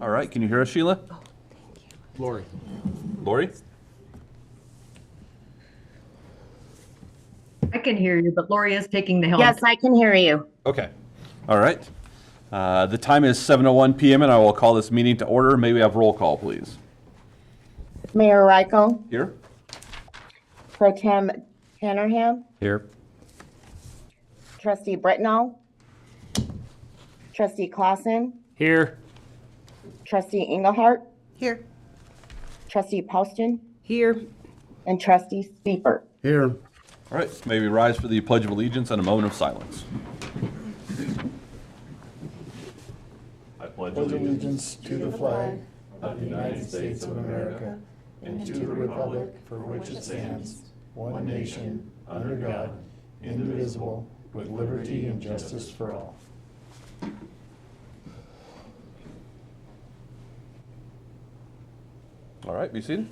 All right, can you hear us, Sheila? Lori. Lori? I can hear you, but Lori is taking the helm. Yes, I can hear you. Okay. All right. The time is 7:01 p.m. and I will call this meeting to order. May we have roll call, please? Mayor Ryko, Here. Pro Tem Hannerham, Here. Trustee Britnall, Trustee Clausen, Here. Trustee Engelhardt, Here. Trustee Poston, Here. and Trustee Spiepert. Here. All right, may we rise for the Pledge of Allegiance and a moment of silence. I pledge allegiance to the flag of the United States of America and to the republic for which it stands, one nation, under God, indivisible, with liberty and justice for all. All right, be seated.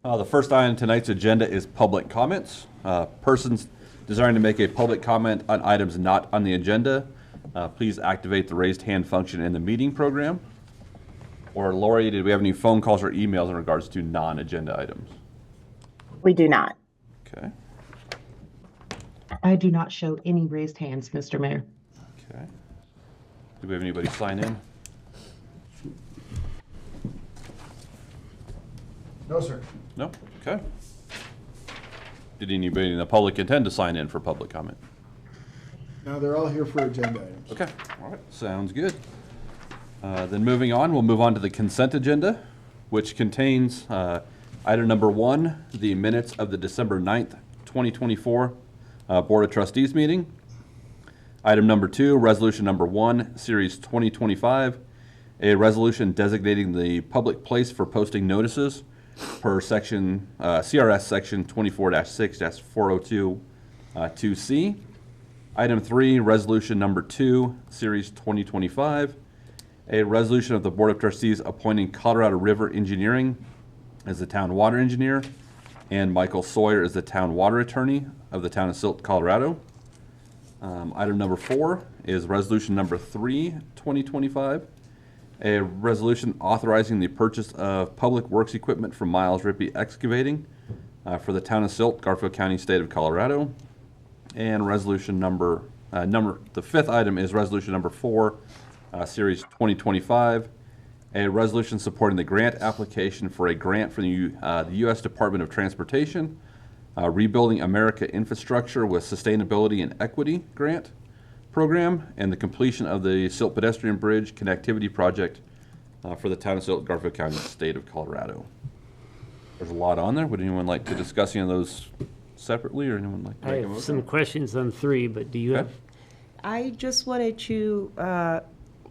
The first item on tonight's agenda is public comments. Persons desiring to make a public comment on items not on the agenda, please activate the raised hand function in the meeting program. Or Lori, did we have any phone calls or emails in regards to non-agenda items? We do not. Okay. I do not show any raised hands, Mr. Mayor. Okay. Do we have anybody sign in? No, sir. No? Okay. Did anybody in the public intend to sign in for public comment? Now, they're all here for agenda items. Okay, all right, sounds good. Then moving on, we'll move on to the consent agenda, which contains item number 1, the minutes of the December 9th, 2024 Board of Trustees meeting. Item number 2, resolution number 1, Series 2025, a resolution designating the public place for posting notices per section, CRS section 24-6-402 2C. Item 3, resolution number 2, Series 2025, a resolution of the Board of Trustees appointing Colorado River Engineering as the town water engineer and Michael Sawyer as the town water attorney of the town of Silt, Colorado. Item number 4 is resolution number 3, 2025, a resolution authorizing the purchase of public works equipment from Miles Rippey Excavating for the town of Silt, Garfield County, state of Colorado. And resolution the fifth item is resolution number 4, Series 2025, a resolution supporting the grant application for a grant from the U.S. Department of Transportation, Rebuilding America Infrastructure with Sustainability and Equity Grant Program, and the completion of the Silt Pedestrian Bridge Connectivity Project for the town of Silt, Garfield County, state of Colorado. There's a lot on there. Would anyone like to discuss any of those separately, or anyone like to I make a have motion? some questions on 3, but do you Okay. have? I just wanted to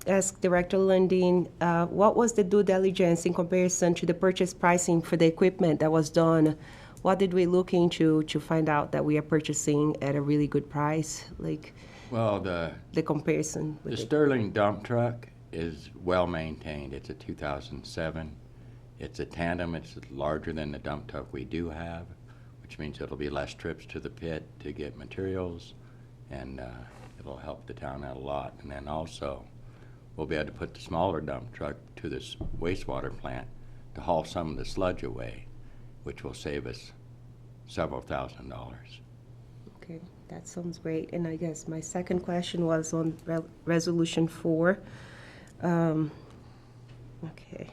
ask Director Lundin, what was the due diligence in comparison to the purchase pricing for the equipment that was done? What did we look into to find out that we are purchasing at a really good price? Like Well, the comparison with it? Sterling dump truck is well maintained. It's a 2007. It's a tandem. It's larger than the dump truck we do have, which means it'll be less trips to the pit to get materials, and it'll help the town out a lot. And then also, we'll be able to put the smaller dump truck to this wastewater plant to haul some of the sludge away, which will save us several $1,000s. Okay, that sounds great. And I guess my second question was on Resolution 4. Okay.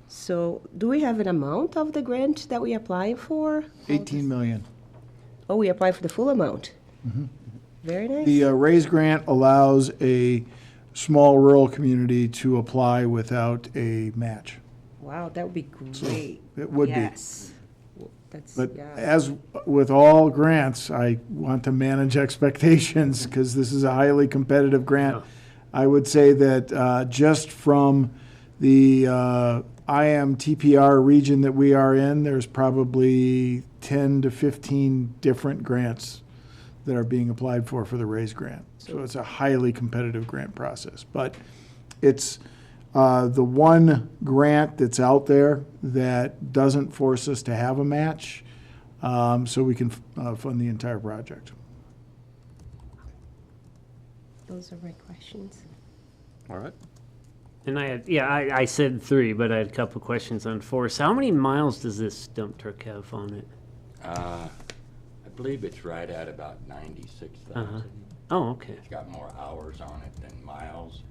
So do we have an amount of the grant that we applying for? 18 million. Oh, we apply for the full amount? Very nice. The RAISE grant allows a small rural community to apply without a match. Wow, that would be great. It would be. Yes. That's, But yeah. as with all grants, I want to manage expectations because this is a highly competitive grant. Yeah. I would say that just from the IMTPR region that we are in, there's probably 10 to 15 different grants that are being applied for the RAISE grant. So it's a highly competitive grant process. But it's the one grant that's out there that doesn't force us to have a match, so we can fund the entire project. Those are my questions. All right. And I said 3, but I had a couple questions on 4. So how many miles does this dump truck have on it? I believe it's right at about 96,000. Uh-huh. Oh, okay. It's got more hours on it than miles.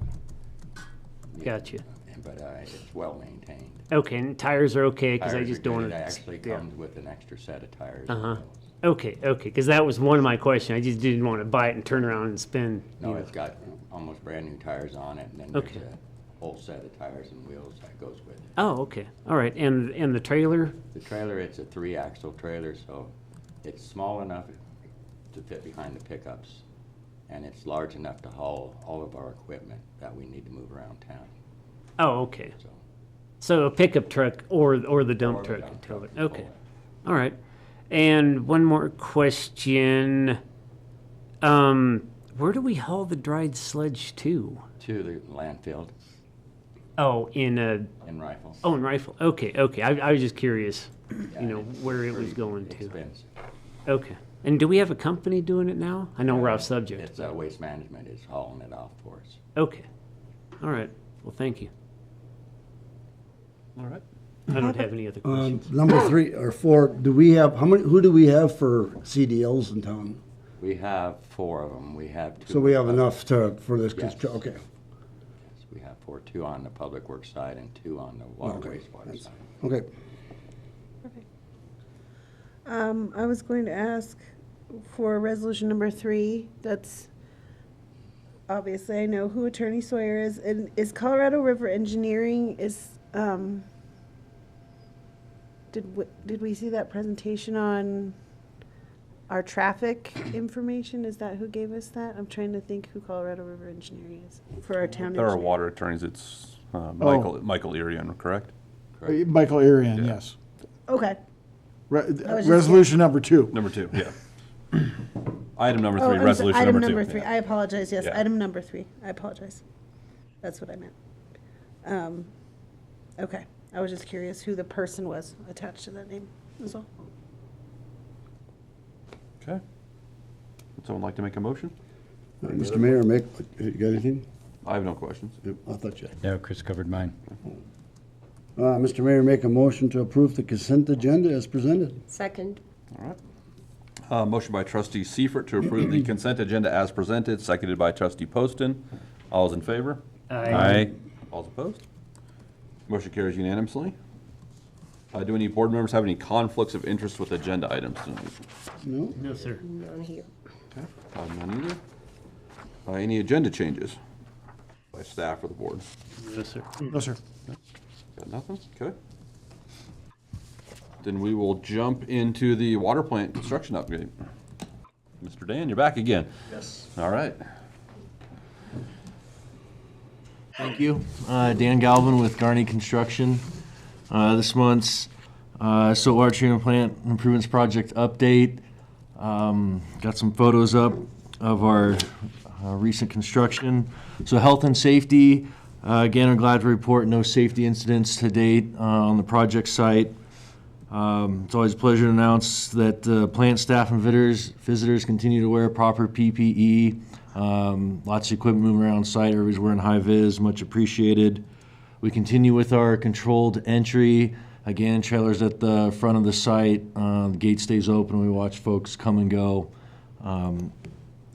Gotcha. But it's well maintained. Okay, and tires are okay, because I Tires just are don't good. want It to. actually comes with an extra set of tires. Uh-huh. Okay, because that was one of my questions. I just didn't want to buy it and turn around and spend. No, it's got almost brand new tires on it, and then Okay. there's a whole set of tires and wheels that goes with it. Oh, okay. All right. And the trailer? The trailer, it's a 3-axle trailer, so it's small enough to fit behind the pickups, and it's large enough to haul all of our equipment that we need to move around town. Oh, okay. So So a pickup truck or the dump Or the truck dump can tow it. truck can Okay. tow it. All right. And one more question. Where do we haul the dried sludge to? to the landfill Oh, in Rifle. Rifle. Okay. I was just curious, where it was going to. Expensive. Okay. And do we have a company doing it now? I know we're off subject. It's Waste Management is hauling it off for us. Okay. All right. Well, thank you. All right. I don't have any other questions. Number 3 or 4, who do we have for CDLs in town? We have 4 of them. We have 2. So we have enough for this, Yes. Okay. Yes, we have 4, 2 on the public works side and 2 on the water wastewater side. Okay. I was going to ask for resolution number 3, that's, obviously I know who Attorney Sawyer is, and is Colorado River Engineering, did we see that presentation on our traffic information? Is that who gave us that? I'm trying to think who Colorado River Engineering is for our town There are engineer. water attorneys. It's Michael Irian, correct? Michael Arian, Yeah. yes. Okay, just- Resolution number 2. Number 2, yeah. Item number 3, I'm sorry, resolution item number 2. number 3, yeah. I apologize, yes, Yeah. item number 3, I apologize. That's what I meant. Okay, I was just curious who the person was attached to that name, that's all. Okay. Would someone like to make a motion? Mr. Mayor, you got anything? I have no questions. I thought you had. No, Chris covered mine. Mr. Mayor, make a motion to approve the consent agenda as presented. Second. All right. Motion by trustee Seifert to approve the consent agenda as presented, seconded by trustee Poston. All is in favor? Aye. All opposed? Motion carries unanimously. Do any board members have any conflicts of interest with agenda items tonight? No? No, sir. None here. Okay. None either. Any agenda changes by staff or the board? No, sir. No, sir. Got nothing? Okay. Then we will jump into the water plant construction update. Mr. Dan, you're back again. Yes. All right. Thank you. Dan Galvin with Garney Construction. This month's saltwater treatment plant improvements project update. Got some photos up of our recent construction. So health and safety, again, I'm glad to report no safety incidents to date on the project site. It's always a pleasure to announce that plant staff and visitors continue to wear proper PPE. Lots of equipment moving around site. Everybody's wearing high vis, much appreciated. We continue with our controlled entry. Again, trailers at the front of the site. The gate stays open. We watch folks come and go and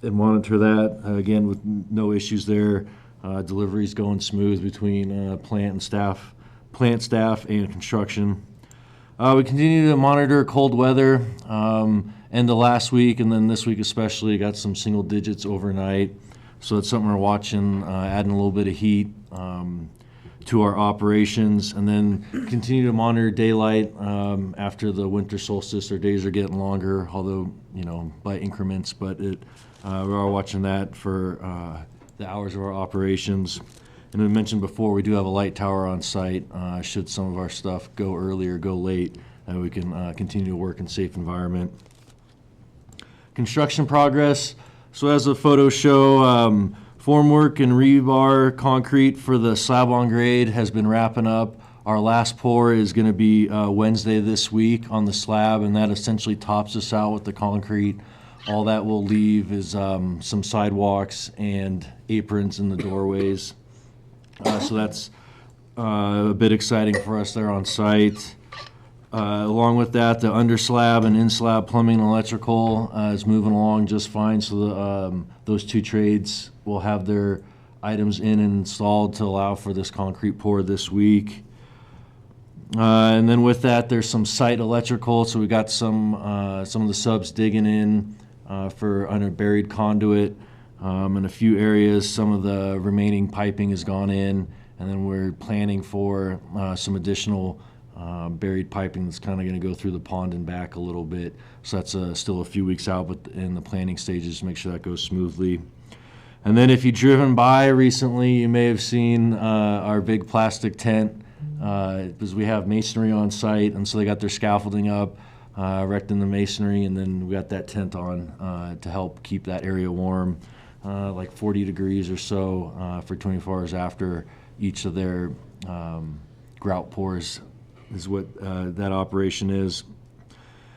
monitor that. Again, with no issues there. Deliveries going smooth between plant staff and construction. We continue to monitor cold weather. End of last week and then this week especially got some single digits overnight. So it's something we're watching, adding a little bit of heat to our operations, and then continue to monitor daylight after the winter solstice. Our days are getting longer, although by increments. But we are watching that for the hours of our operations. And we mentioned before, we do have a light tower on site. Should some of our stuff go early or go late, we can continue to work in a safe environment. Construction progress. So as the photos show, Formwork and rebar concrete for the slab on grade has been wrapping up. Our last pour is going to be Wednesday this week on the slab, and that essentially tops us out with the concrete. All that will leave is some sidewalks and aprons in the doorways. So that's a bit exciting for us there on site. Along with that, the under slab and in slab plumbing and electrical is moving along just fine. So those two trades will have their items in and installed to allow for this concrete pour this week. And then with that, there's some site electrical. So we got some of the subs digging in for under buried conduit in a few areas. Some of the remaining piping has gone in, and then we're planning for some additional buried piping that's kind of going to go through the pond and back a little bit. So that's still a few weeks out, but in the planning stages to make sure that goes smoothly. And then if you've driven by recently, you may have seen our big plastic tent because we have masonry on site, and so they got their scaffolding up, erecting the masonry, and then we got that tent on to help keep that area warm, like 40 degrees or so for 24 hours after each of their grout pours is what that operation is.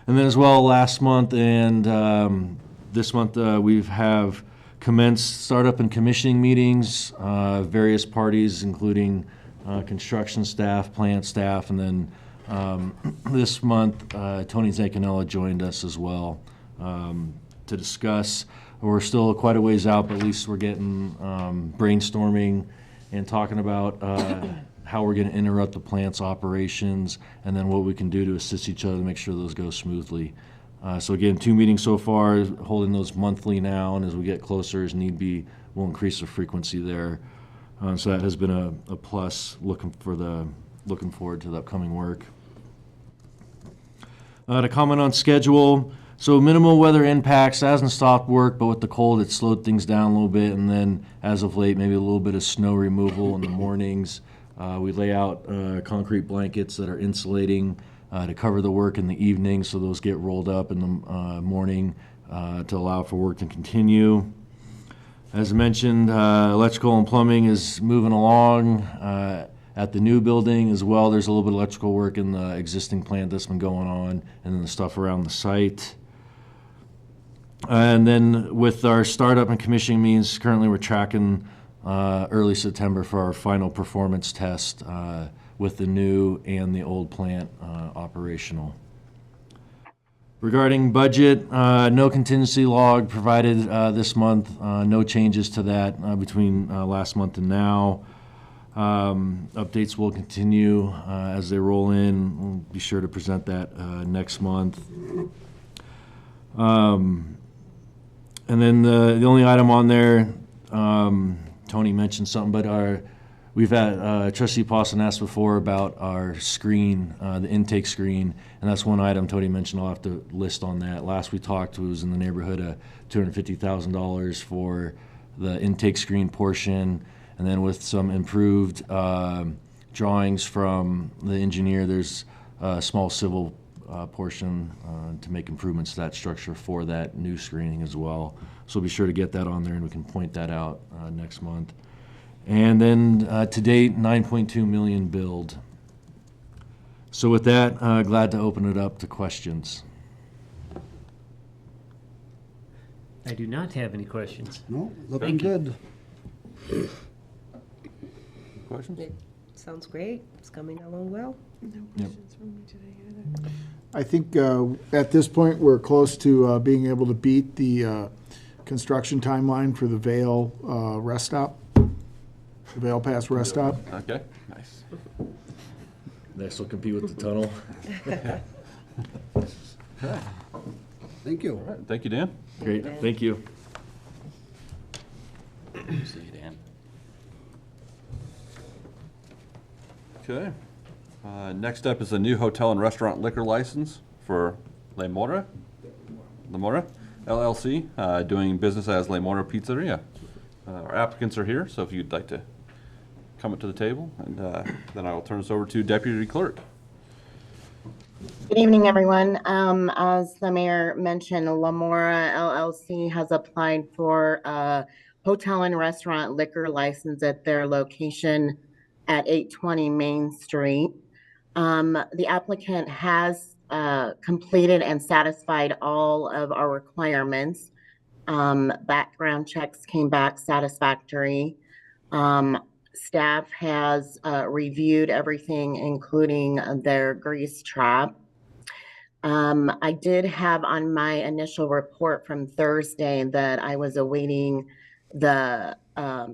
And then as well, last month and this month we have commenced startup and commissioning meetings, various parties including construction staff, plant staff, and then this month Tony Zancanella joined us as well to discuss. We're still quite a ways out, but at least we're getting brainstorming and talking about how we're going to interrupt the plant's operations, and then what we can do to assist each other to make sure those go smoothly. So again, 2 meetings so far, holding those monthly now, and as we get closer, as need be, we'll increase the frequency there. So that has been a plus. Looking forward to the upcoming work. To comment on schedule, so minimal weather impacts, hasn't stopped work, but with the cold, it slowed things down a little bit, and then as of late, maybe a little bit of snow removal in the mornings. We lay out concrete blankets that are insulating to cover the work in the evening, so those get rolled up in the morning to allow for work to continue. As mentioned, electrical and plumbing is moving along at the new building as well. There's a little bit of electrical work in the existing plant that's been going on, and then the stuff around the site. And then with our startup and commissioning means, currently we're tracking early September for our final performance test with the new and the old plant operational. Regarding budget, no contingency log provided this month, no changes to that between last month and now. Updates will continue as they roll in. We'll be sure to present that next month. And then the only item on there, Tony mentioned something, but we've had Trustee Pawson asked before about our screen, the intake screen, and that's one item Tony mentioned. I'll have to list on that. Last we talked, it was in the neighborhood of $250,000 for the intake screen portion, and then with some improved drawings from the engineer, there's a small civil portion to make improvements to that structure for that new screening as well. So we'll be sure to get that on there, and we can point that out next month. And then to date, 9.2 million billed. So with that, glad to open it up to questions. I do not have any questions. No, looking good. Questions? Sounds great. It's coming along well. No questions from me today either. I think at this point, we're close to being able to beat the construction timeline for the Vale rest stop, the Vale Pass rest stop. Okay, nice. Next will compete with the tunnel. Thank you. All right, thank you, Dan. Great, thank you. See you, Dan. Okay. Next up is a new hotel and restaurant liquor license for Le Mora LLC, doing business as Le Mora Pizzeria. Our applicants are here, so if you'd like to come up to the table, and then I will turn this over to Deputy Clerk. Good evening, everyone. As the mayor mentioned, La Mora LLC has applied for a hotel and restaurant liquor license at their location at 820 Main Street. The applicant has completed and satisfied all of our requirements. Background checks came back satisfactory. Staff has reviewed everything, including their grease trap. I did have on my initial report from Thursday that I was awaiting the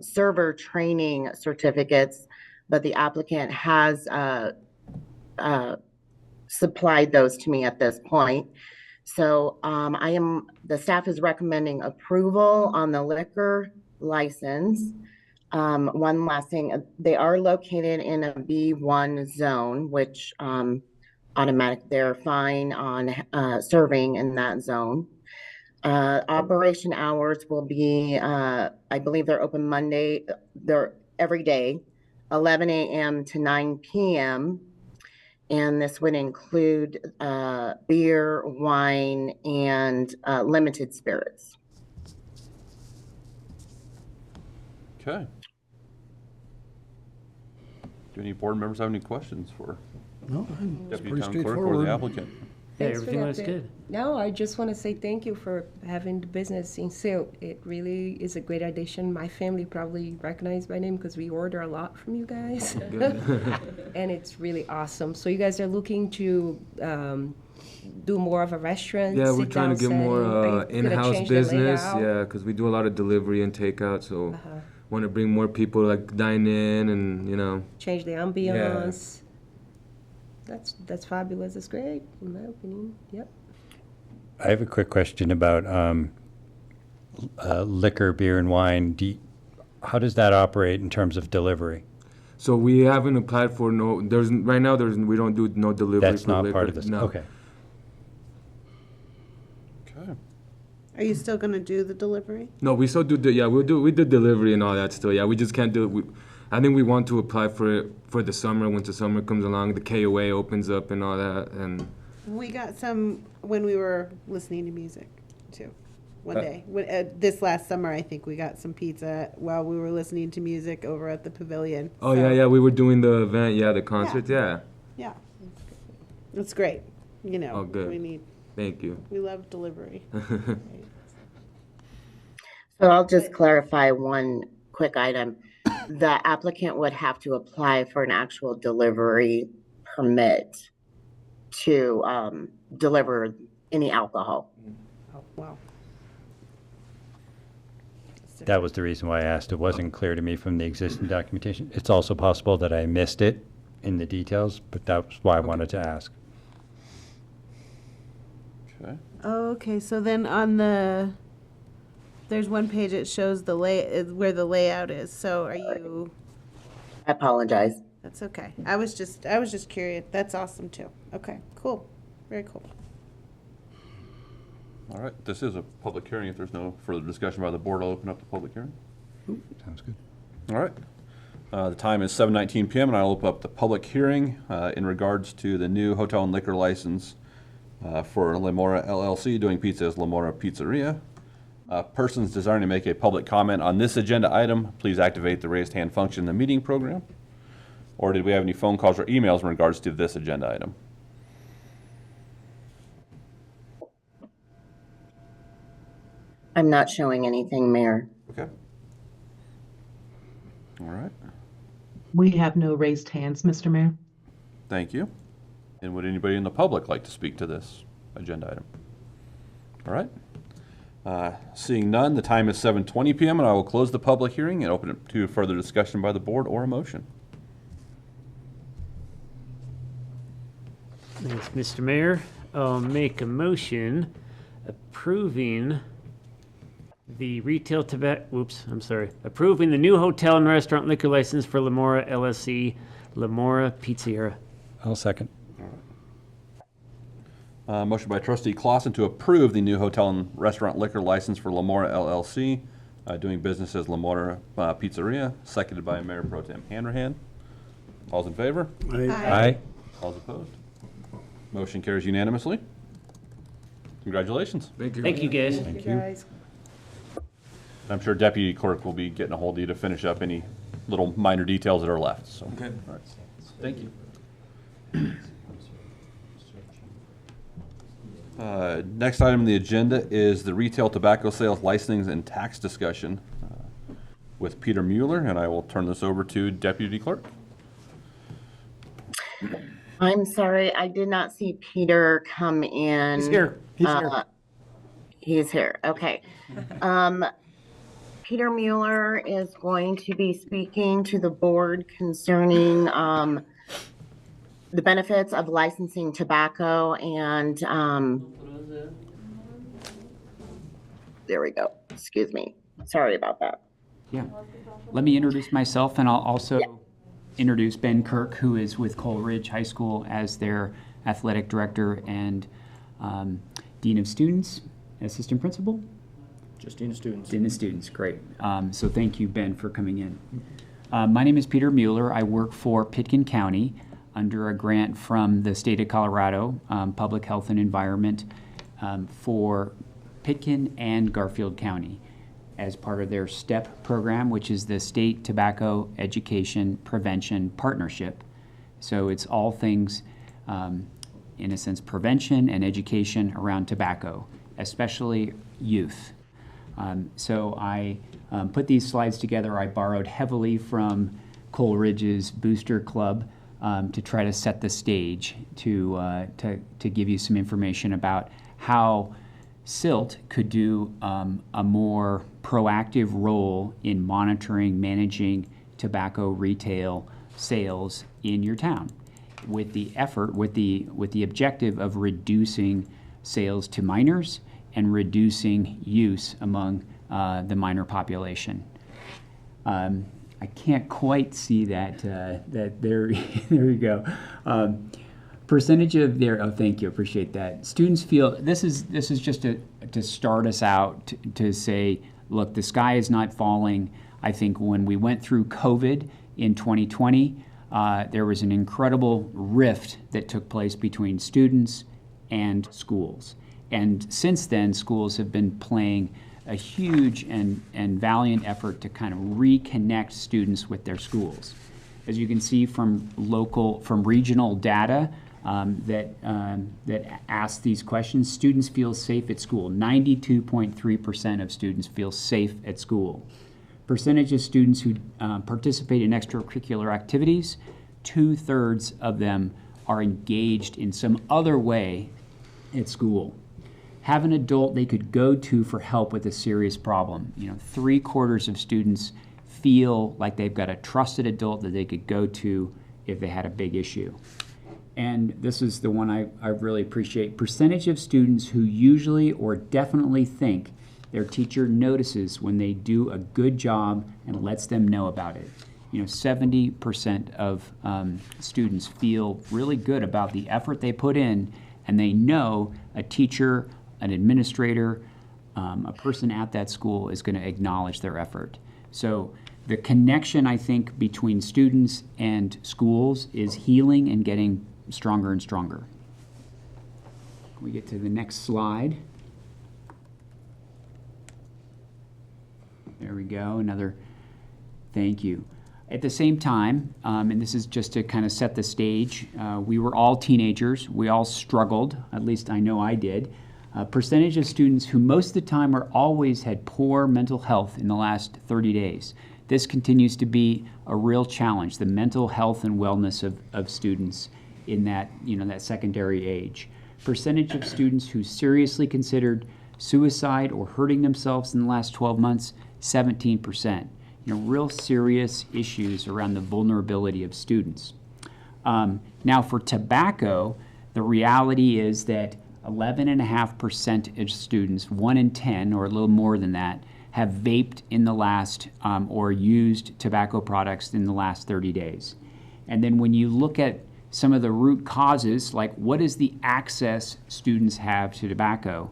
server training certificates, but the applicant has supplied those to me at this point. So the staff is recommending approval on the liquor license. One last thing, they are located in a B1 zone, which they're fine on serving in that zone. Operation hours will be, I believe they're open they're every day, 11 a.m. to 9 p.m. And this would include beer, wine, and limited spirits. Okay. Do any board members have any questions for No, it's Deputy pretty Town Clerk or straightforward. the applicant? Yeah, Thanks for everything that looks bit. good. No, I just want to say thank you for having the business in Silt. It really is a great addition. My family probably recognized my name because we order a lot from you guys. And it's really awesome. So you guys are looking to do more of a restaurant? Yeah, we're sit trying to down get more setting? Are you gonna in-house change the business. layout? Yeah, because we do a lot of delivery and takeout, so Uh-huh. want to bring more people like dine in and Change the ambiance. That's fabulous. That's great, in my opinion. Yep. I have a quick question about liquor, beer, and wine. How does that operate in terms of delivery? So we haven't applied for we don't do no delivery. That's for not liquor. part of this. No. Okay. Okay. Are you still gonna do the delivery? No, we still do. We do delivery and all that still. Yeah, we just can't do it. I think we want to apply for it for the summer. Once the summer comes along, the KOA opens up and all that. And We got some when we were listening to music, too. One Uh, day. This last summer, I think we got some pizza while we were listening to music over at the pavilion. oh So, yeah, we were doing the event. Yeah, the concert. Yeah. Yeah. It's great. Oh, good. Thank you. We love delivery. So I'll just clarify one quick item. The applicant would have to apply for an actual delivery permit to deliver any alcohol. Oh, wow. That was the reason why I asked. It wasn't clear to me from the existing documentation. It's also possible that I missed it in the details, but that's why I wanted to ask. Okay. Okay, so then there's one page that shows where the layout is. So are you? I apologize. That's okay. I was just curious. That's awesome too. Okay, cool. Very cool. All right. This is a public hearing. If there's no further discussion by the board, I'll open up the public hearing. Sounds good. All right. The time is 7:19 p.m. and I'll open up the public hearing in regards to the new hotel and liquor license for Lamora LLC, doing pizza as Lamora Pizzeria. Persons desiring to make a public comment on this agenda item, please activate the raised hand function in the meeting program. Or did we have any phone calls or emails in regards to this agenda item? I'm not showing anything, Mayor. Okay. All right. We have no raised hands, Mr. Mayor. Thank you. And would anybody in the public like to speak to this agenda item? All right. Seeing none, the time is 7:20 p.m. and I will close the public hearing and open it to further discussion by the board or a motion. Thanks, Mr. Mayor. I'll make a motion approving the approving the new hotel and restaurant liquor license for Lamora LLC, Lamora Pizzeria. I'll second. Motion by trustee Clausen to approve the new hotel and restaurant liquor license for Lamora LLC, doing business as Lamora Pizzeria, seconded by Mayor Pro Tem Hanrahan. All's in favor? Aye. All's opposed? Motion carries unanimously. Congratulations. Thank you. Thank you, guys. Thank you, guys. I'm sure Deputy Clerk will be getting a hold of you to finish up any little minor details that are left, so. Okay. All right. Thank you. Next item on the agenda is the retail tobacco sales licensing and tax discussion with Peter Mueller, and I will turn this over to Deputy Clerk. I'm sorry, I did not see Peter come in. He's here. He's here. He's here, okay. Peter Mueller is going to be speaking to the board concerning the benefits of licensing tobacco and there we go, excuse me, sorry about that. Yeah. Let me introduce myself, and I'll also introduce Ben Kirk, who is with Coleridge High School as their athletic director and dean of students, assistant principal. Just dean of students. Dean of students, great. So thank you, Ben, for coming in. My name is Peter Mueller. I work for Pitkin County under a grant from the state of Colorado, Public Health and Environment, for Pitkin and Garfield County as part of their STEP program, which is the State Tobacco Education Prevention Partnership. So it's all things, in a sense, prevention and education around tobacco, especially youth. So I put these slides together. I borrowed heavily from Coleridge's Booster Club to try to set the stage to give you some information about how Silt could do a more proactive role in monitoring, managing tobacco retail sales in your town, with the objective of reducing sales to minors and reducing use among the minor population. I can't quite see that. There, there you go. Percentage of their, oh, thank you, appreciate that. Students feel, this is just to start us out, to say, look, the sky is not falling. I think when we went through COVID in 2020, there was an incredible rift that took place between students and schools. And since then, schools have been playing a huge and valiant effort to kind of reconnect students with their schools. As you can see from regional data that asks these questions, students feel safe at school. 92.3% of students feel safe at school. Percentage of students who participate in extracurricular activities, 2/3 of them are engaged in some other way at school. Have an adult they could go to for help with a serious problem. 3/4 of students feel like they've got a trusted adult that they could go to if they had a big issue. And this is the one I really appreciate. Percentage of students who usually or definitely think their teacher notices when they do a good job and lets them know about it. 70% of students feel really good about the effort they put in, and they know a teacher, an administrator, a person at that school is going to acknowledge their effort. So the connection, I think, between students and schools is healing and getting stronger and stronger. We get to the next slide. There we go, another thank you. At the same time, and this is just to kind of set the stage, we were all teenagers. We all struggled, at least I know I did. Percentage of students who most of the time or always had poor mental health in the last 30 days. This continues to be a real challenge, the mental health and wellness of students in that, that secondary age. Percentage of students who seriously considered suicide or hurting themselves in the last 12 months, 17%. Real serious issues around the vulnerability of students. Now for tobacco, the reality is that 11.5% of students, 1 in 10 or a little more than that, have vaped in the last or used tobacco products in the last 30 days. And then when you look at some of the root causes, like what is the access students have to tobacco,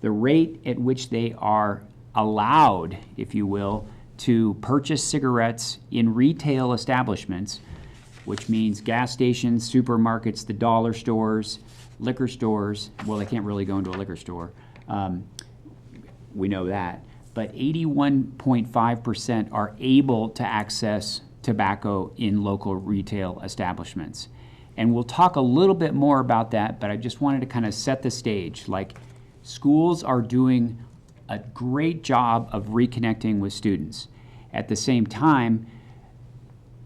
the rate at which they are allowed, if you will, to purchase cigarettes in retail establishments, which means gas stations, supermarkets, the dollar stores, liquor stores. Well, they can't really go into a liquor store. We know that. but 81.5% are able to access tobacco in local retail establishments. And we'll talk a little bit more about that, but I just wanted to kind of set the stage. Like, schools are doing a great job of reconnecting with students. At the same time,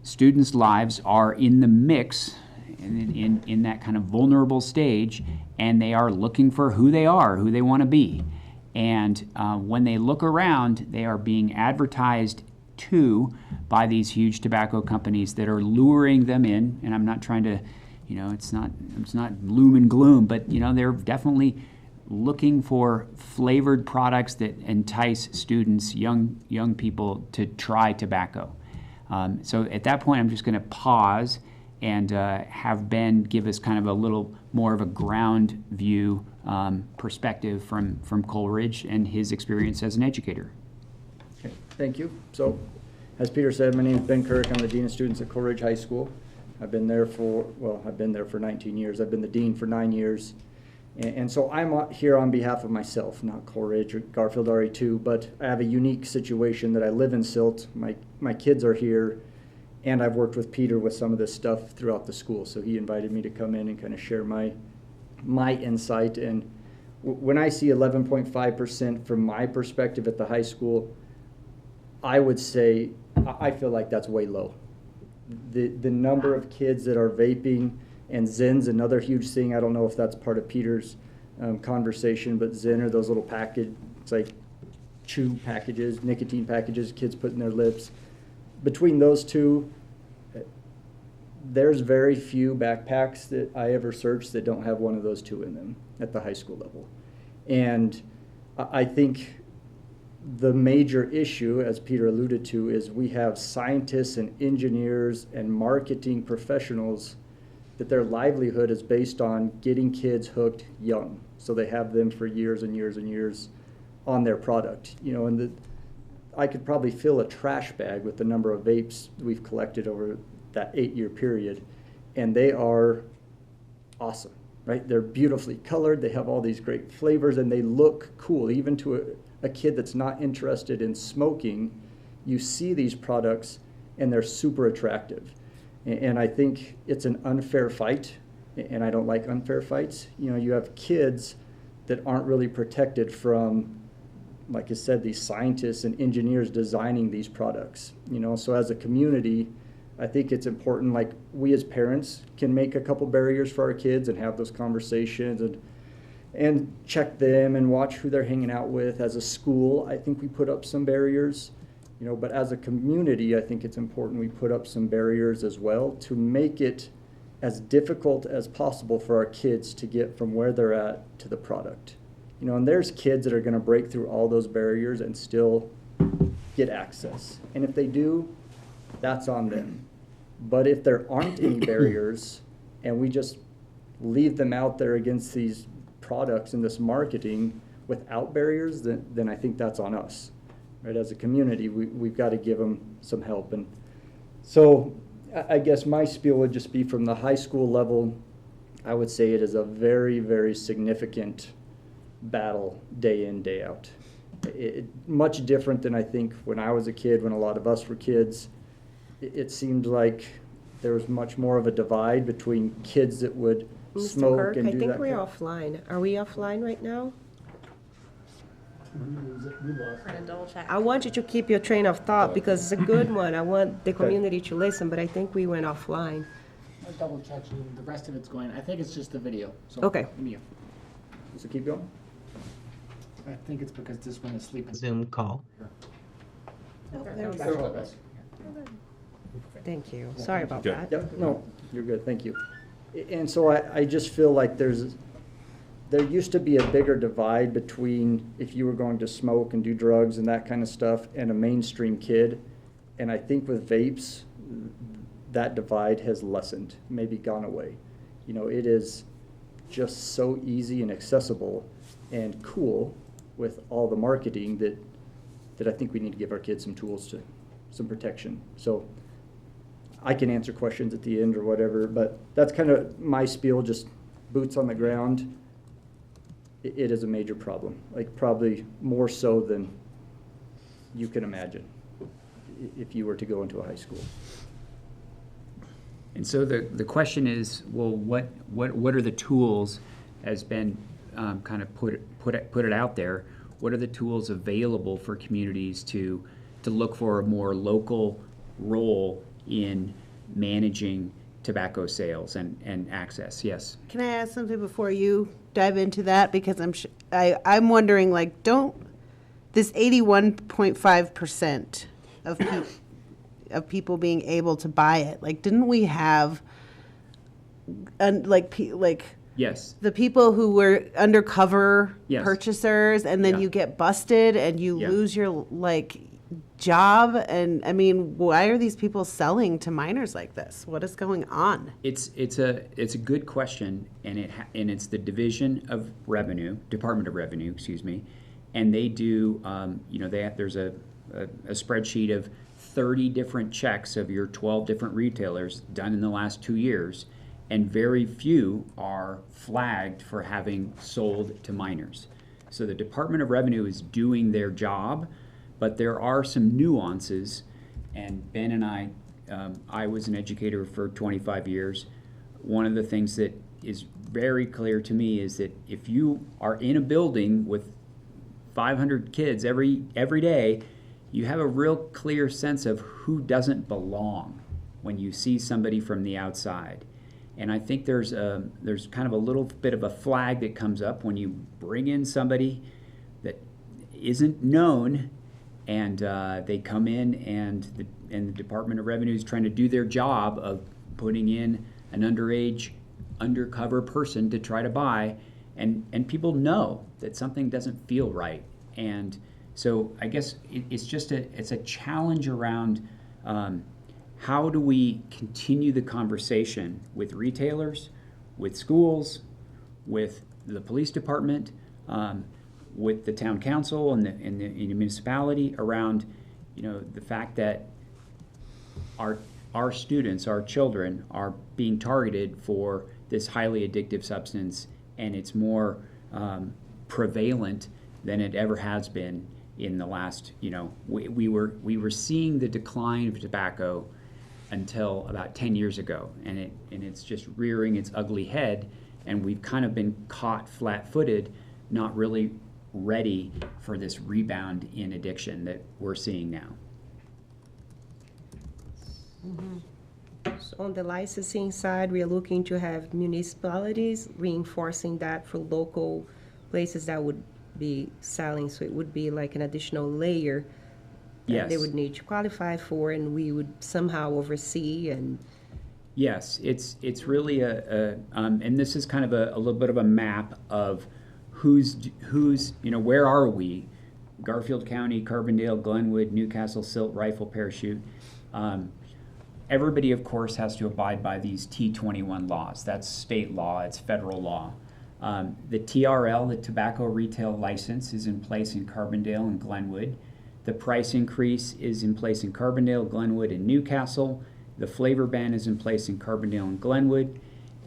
students' lives are in the mix, in that kind of vulnerable stage, and they are looking for who they are, who they want to be. And when they look around, they are being advertised to by these huge tobacco companies that are luring them in. And I'm not trying to, it's not gloom and gloom, but they're definitely looking for flavored products that entice students, young people, to try tobacco. So at that point, I'm just going to pause and have Ben give us kind of a little more of a ground view perspective from Coleridge and his experience as an educator. Okay, thank you. So, as Peter said, my name is Ben Kirk. I'm the Dean of Students at Coleridge High School. I've been there for 19 years. I've been the Dean for 9 years. And so I'm here on behalf of myself, not Coleridge or Garfield RE2, but I have a unique situation that I live in Silt. My kids are here, and I've worked with Peter with some of this stuff throughout the school. So he invited me to come in and kind of share my insight. And when I see 11.5% from my perspective at the high school, I would say I feel like that's way low. The number of kids that are vaping, and Zen's another huge thing. I don't know if that's part of Peter's conversation, but Zen are those little it's like chew packages, nicotine packages kids put in their lips. Between those two, there's very few backpacks that I ever searched that don't have one of those two in them at the high school level. And I think the major issue, as Peter alluded to, is we have scientists and engineers and marketing professionals that their livelihood is based on getting kids hooked young. So they have them for years and years and years on their product. And I could probably fill a trash bag with the number of vapes we've collected over that 8-year period. And they are awesome, right? They're beautifully colored. They have all these great flavors and they look cool. Even to a kid that's not interested in smoking, you see these products and they're super attractive. And I think it's an unfair fight, and I don't like unfair fights. You have kids that aren't really protected from, like I said, these scientists and engineers designing these products. So as a community, I think it's important, like we as parents can make a couple barriers for our kids and have those conversations and check them and watch who they're hanging out with. As a school, I think we put up some barriers. But as a community, I think it's important we put up some barriers as well to make it as difficult as possible for our kids to get from where they're at to the product. And there's kids that are going to break through all those barriers and still get access. And if they do, that's on them. But if there aren't any barriers and we just leave them out there against these products and this marketing without barriers, then I think that's on us. Right, as a community, we've got to give them some help. And so I guess my spiel would just be from the high school level, I would say it is a very, very significant battle day in, day out. Much different than I think when I was a kid, when a lot of us were kids. It seemed like there was much more of a divide between kids that would smoke Kirk, and I do think that. we're offline. Are we offline right now? I want you to keep your train of thought because it's a good one. I want the community to listen, but I think we went offline. I'll double check you. The rest of it's going. I think it's just the video. So Okay. So keep going. I think it's because this one is sleeping. Zoom call. Thank you. Sorry about Good. that. Yep, no, you're good, thank you. And so I just feel like there used to be a bigger divide between if you were going to smoke and do drugs and that kind of stuff and a mainstream kid. And I think with vapes, that divide has lessened, maybe gone away. It is just so easy and accessible and cool with all the marketing that I think we need to give our kids some tools some protection. So I can answer questions at the end or whatever, but that's kind of my spiel, just boots on the ground. It is a major problem, like probably more so than you can imagine if you were to go into a high school. And so the question is, well, what are the tools, as Ben kind of put it out there, what are the tools available for communities to look for a more local role in managing tobacco sales and access? Yes. Can I ask something before you dive into that? Because I'm wondering, like, this 81.5% of people being able to buy it, like, didn't we have, Yes. the people who were undercover Yes. purchasers, and then Yeah. you get busted and you Yeah. lose your job? And I mean, why are these people selling to minors like this? What is going on? It's a good question, and it's the Department of Revenue, excuse me, and they do there's a spreadsheet of 30 different checks of your 12 different retailers done in the last 2 years, and very few are flagged for having sold to minors. So the Department of Revenue is doing their job, but there are some nuances, and Ben and I was an educator for 25 years. One of the things that is very clear to me is that if you are in a building with 500 kids every day, you have a real clear sense of who doesn't belong when you see somebody from the outside. And I think there's kind of a little bit of a flag that comes up when you bring in somebody that isn't known, and they come in, and the Department of Revenue is trying to do their job of putting in an underage, undercover person to try to buy, and people know that something doesn't feel right. And so I guess it's a challenge around how do we continue the conversation with retailers, with schools, with the police department, with the town council and the municipality around, the fact that our students, our children, are being targeted for this highly addictive substance, and it's more prevalent than it ever has been in the last. We were seeing the decline of tobacco until about 10 years ago, and it's just rearing its ugly head, and we've kind of been caught flat-footed, not really ready for this rebound in addiction that we're seeing now. So on the licensing side, we are looking to have municipalities reinforcing that for local places that would be selling. So it would be like an additional layer that they Yes. would need to qualify for, and we would somehow oversee. And Yes, it's really and this is kind of a little bit of a map of who's where are we? Garfield County, Carbondale, Glenwood, Newcastle, Silt, Rifle, Parachute. Everybody, of course, has to abide by these T21 laws. That's state law, it's federal law. The TRL, the Tobacco Retail License, is in place in Carbondale and Glenwood. The price increase is in place in Carbondale, Glenwood, and Newcastle. The flavor ban is in place in Carbondale and Glenwood.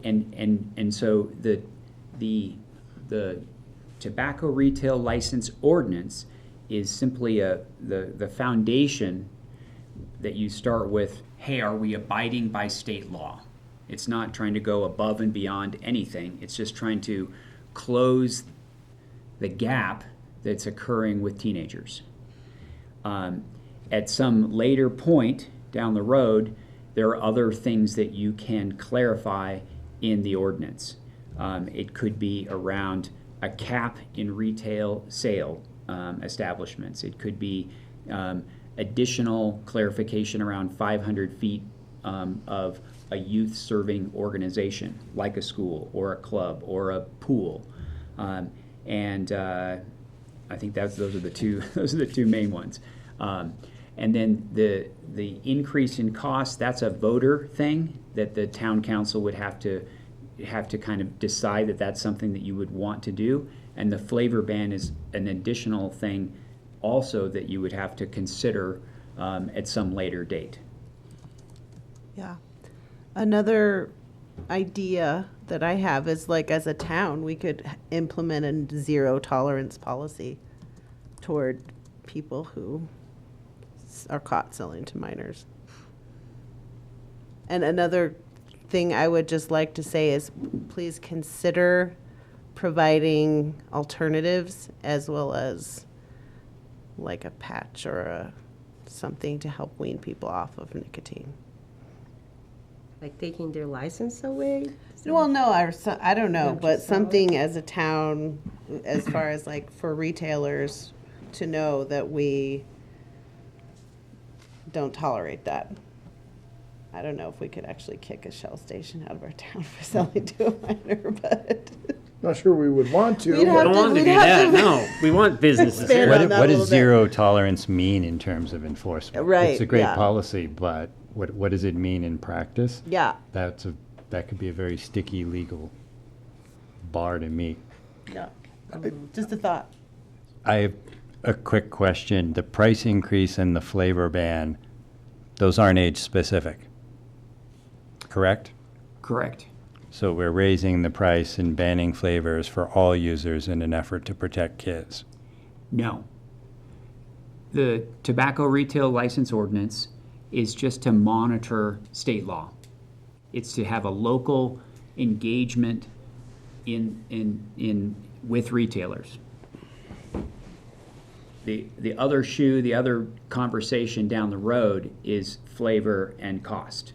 And so the Tobacco Retail License Ordinance is simply the foundation that you start with. Hey, are we abiding by state law? It's not trying to go above and beyond anything. It's just trying to close the gap that's occurring with teenagers. At some later point down the road, there are other things that you can clarify in the ordinance. It could be around a cap in retail sale establishments. It could be additional clarification around 500 feet of a youth-serving organization, like a school or a club or a pool, and I think those are the two main ones. And then the increase in cost, that's a voter thing that the town council would have to kind of decide that that's something that you would want to do. And the flavor ban is an additional thing also that you would have to consider at some later date. Yeah. Another idea that I have is, like, as a town, we could implement a zero tolerance policy toward people who are caught selling to minors. And another thing I would just like to say is please consider providing alternatives as well as like a patch or something to help wean people off of nicotine. Like taking their license away? Well, no, I don't know, Don't but just sell something as a town, as far as like for retailers to know that we don't tolerate that. I don't know if we could actually kick a Shell station out of our town for selling to a minor, but. Not sure we would want to. We'd but- have don't want to we'd do have that, to- no. We want businesses. Expand on that What a does little bit. zero tolerance mean in terms of enforcement? Right, It's a great yeah. policy, but what does it mean in practice? Yeah. That could be a very sticky legal bar to meet. Yeah, just a thought. I have a quick question. The price increase and the flavor ban, those aren't age specific, correct? Correct. So we're raising the price and banning flavors for all users in an effort to protect kids. No. The tobacco retail license ordinance is just to monitor state law. It's to have a local engagement with retailers. The other conversation down the road is flavor and cost.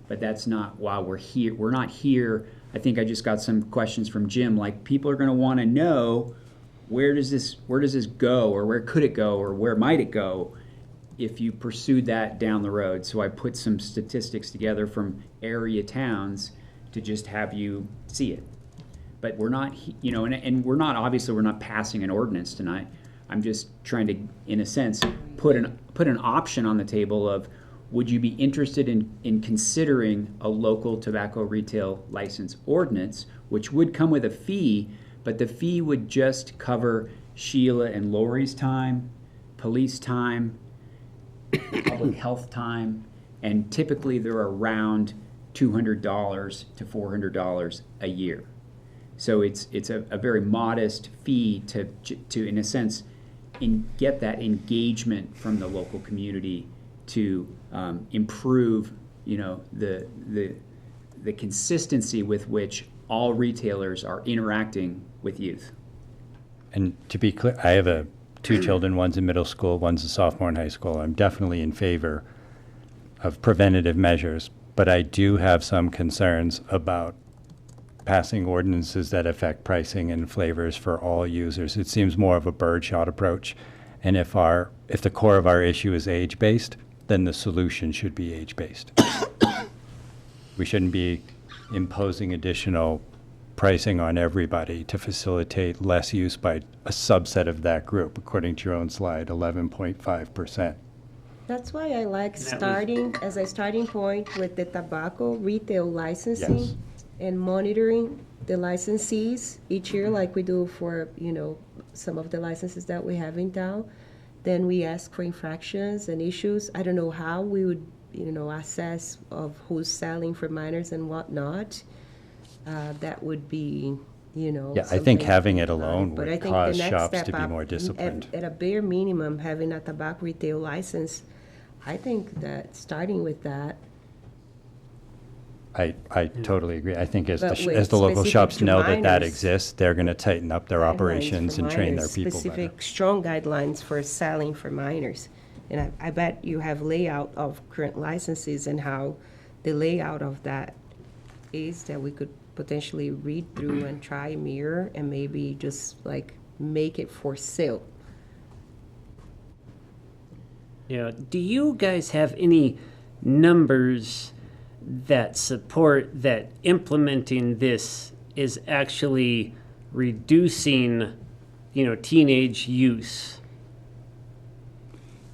But that's not why we're here. We're not here. I think I just got some questions from Jim, like people are gonna wanna know where does this go, or where could it go, or where might it go if you pursued that down the road. So I put some statistics together from area towns to just have you see it. But we're not, and we're not, obviously, we're not passing an ordinance tonight. I'm just trying to, in a sense, put an option on the table of, would you be interested in considering a local tobacco retail license ordinance, which would come with a fee, but the fee would just cover Sheila and Lori's time, police time, public health time, and typically they're around $200 to $400 a year. So it's a very modest fee to in a sense, get that engagement from the local community to improve, the consistency with which all retailers are interacting with youth. And to be clear, I have two children, one's in middle school, one's a sophomore in high school. I'm definitely in favor of preventative measures, but I do have some concerns about passing ordinances that affect pricing and flavors for all users. It seems more of a birdshot approach. And if the core of our issue is age-based, then the solution should be age-based. We shouldn't be imposing additional pricing on everybody to facilitate less use by a subset of that group, according to your own slide, 11.5%. That's why I like starting as a starting point with the tobacco retail licensing. Yes. And monitoring the licensees each year like we do for, some of the licenses that we have in town. Then we ask for infractions and issues. I don't know how we would, assess of who's selling for minors and whatnot. That would be, Yeah, I think something having it to find. alone But I would think cause the next shops step to be up, more disciplined. At a bare minimum, having a tobacco retail license, I think that starting with that, I totally agree. I think as But the with local specific shops to know that minors, exists, they're going to tighten up their guidelines operations for and train their minors, people specific better. strong guidelines for selling for minors. And I bet you have layout of current licenses and how the layout of that is that we could potentially read through and try mirror and maybe just like make it for sale. Yeah. Do you guys have any numbers that support that implementing this is actually reducing, teenage use?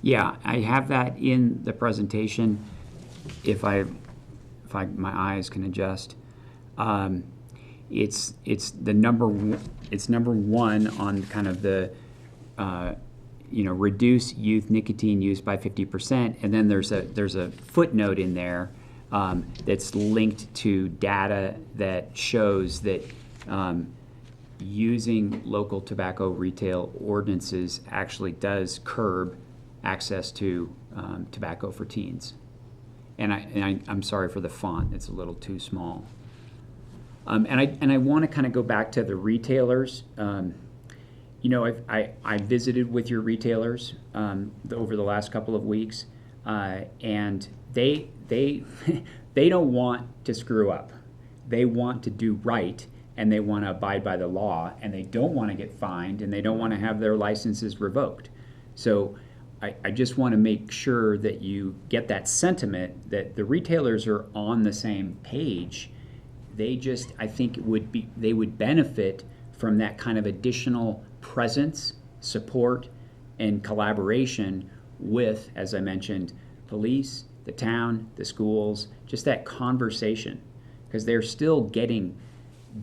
Yeah, I have that in the presentation. If my eyes can adjust, it's number one on kind of the reduce youth nicotine use by 50%, and then there's a footnote in there that's linked to data that shows that using local tobacco retail ordinances actually does curb access to tobacco for teens. And I'm sorry for the font, it's a little too small. And I want to kind of go back to the retailers. You know, I visited with your retailers over the last couple of weeks, and they they don't want to screw up. They want to do right, and they want to abide by the law, and they don't want to get fined, and they don't want to have their licenses revoked. So I just want to make sure that you get that sentiment that the retailers are on the same page. They just, I think they would benefit from that kind of additional presence, support, and collaboration with, as I mentioned, police, the town, the schools, just that conversation. Because they're still getting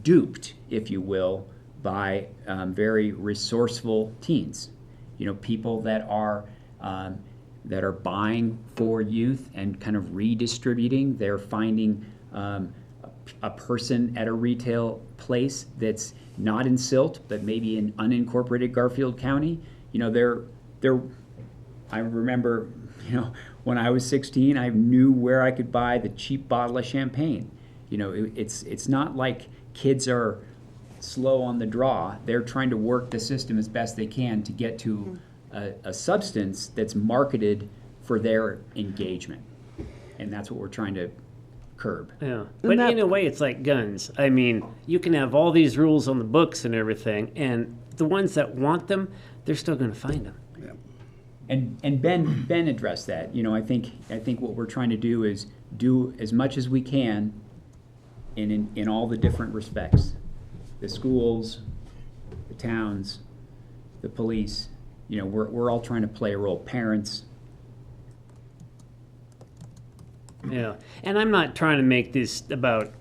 duped, if you will, by very resourceful teens. You know, people that are buying for youth and kind of redistributing. They're finding a person at a retail place that's not in Silt, but maybe in unincorporated Garfield County. You know, I remember, you know, when I was 16, I knew where I could buy the cheap bottle of champagne. You know, it's not like kids are slow on the draw. They're trying to work the system as best they can to get to a substance that's marketed for their engagement. And that's what we're trying to curb. Yeah, but in a way, it's like guns. I mean, you can have all these rules on the books and everything, and the ones that want them, they're still going to find them. And Ben addressed that. You know, I think what we're trying to do is do as much as we can in all the different respects. The schools, the towns, the police. You know, we're all trying to play a role. Parents. Yeah, and I'm not trying to make this about,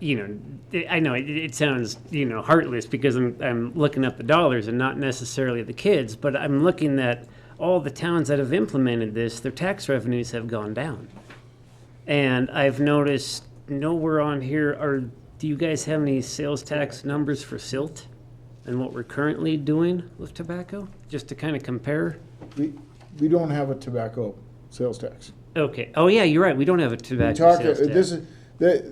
you know, I know it sounds, you know, heartless because I'm looking at the dollars and not necessarily the kids, but I'm looking at all the towns that have implemented this, their tax revenues have gone down. And I've noticed nowhere on here do you guys have any sales tax numbers for Silt and what we're currently doing with tobacco, just to kind of compare? We don't have a tobacco sales tax. Okay. Oh yeah, you're right. We don't have a tobacco sales tax. This is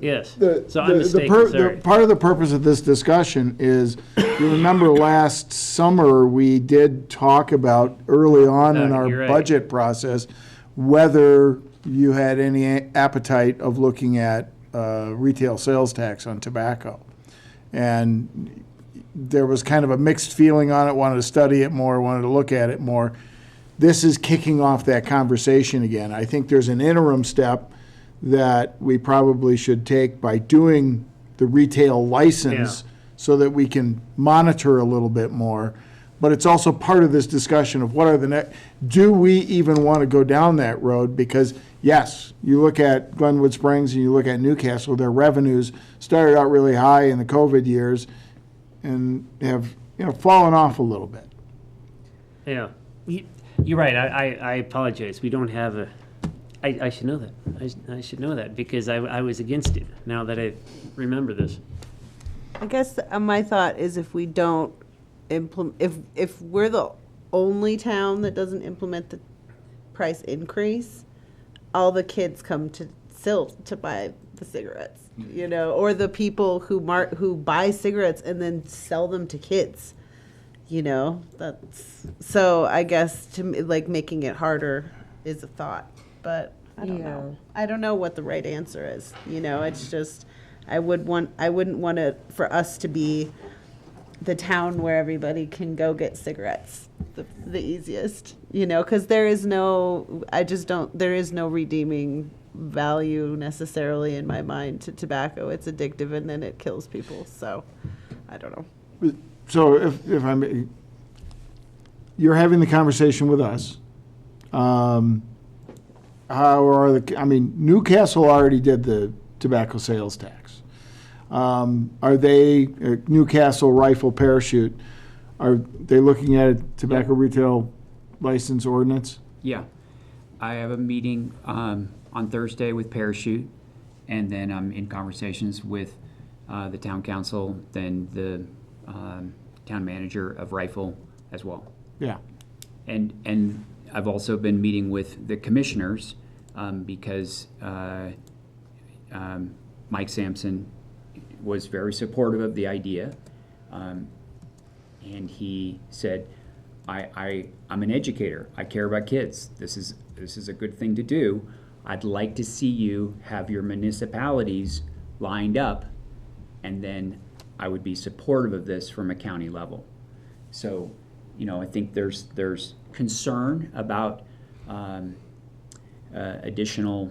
yes. So I'm mistaken. Sorry. Part of the purpose of this discussion is, you remember last summer we did talk about early on in our you're right. budget process whether you had any appetite of looking at retail sales tax on tobacco, and there was kind of a mixed feeling on it. Wanted to study it more, wanted to look at it more. This is kicking off that conversation again. I think there's an interim step that we probably should take by doing the retail license so that we can monitor a little bit more. But it's also part of this discussion of what are the next, do we even want to go down that road? Because yes, you look at Glenwood Springs and you look at Newcastle, their revenues started out really high in the COVID years and have, you know, fallen off a little bit. Yeah. You're right. I apologize. We don't have a. I should know that. I should know that because I was against it. Now that I remember this. I guess my thought is if we don't implement, if we're the only town that doesn't implement the price increase, all the kids come to Silt to buy the cigarettes, you know, or the people who buy cigarettes and then sell them to kids. You know, so I guess to me, like, making it harder is a thought, but I don't know. I don't know what the right answer is. You know, it's just, I wouldn't want it for us to be the town where everybody can go get cigarettes the easiest, you know, because there is no redeeming value necessarily in my mind to tobacco. It's addictive and then it kills people. So I don't know. So if I may, you're having the conversation with us. How are Newcastle already did the tobacco sales tax. Are they, Newcastle Rifle Parachute, are they looking at a tobacco retail license ordinance? Yeah. I have a meeting on Thursday with Parachute, and then I'm in conversations with the town council, then the town manager of Rifle as well. Yeah. And I've also been meeting with the commissioners because Mike Sampson was very supportive of the idea. And he said, I'm an educator. I care about kids. This is a good thing to do. I'd like to see you have your municipalities lined up, and then I would be supportive of this from a county level. So, I think there's concern about additional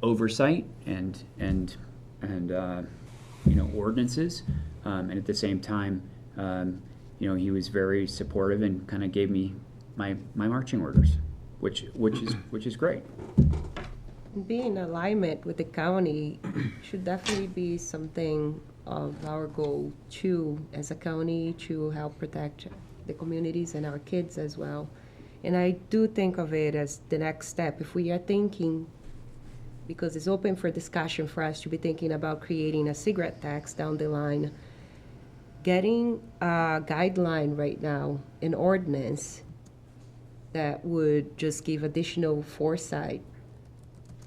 oversight and ordinances, and at the same time, he was very supportive and kind of gave me my marching orders, which is great. Being in alignment with the county should definitely be something of our goal too, as a county, to help protect the communities and our kids as well. And I do think of it as the next step. If we are thinking, because it's open for discussion for us to be thinking about creating a cigarette tax down the line, getting a guideline right now, an ordinance that would just give additional foresight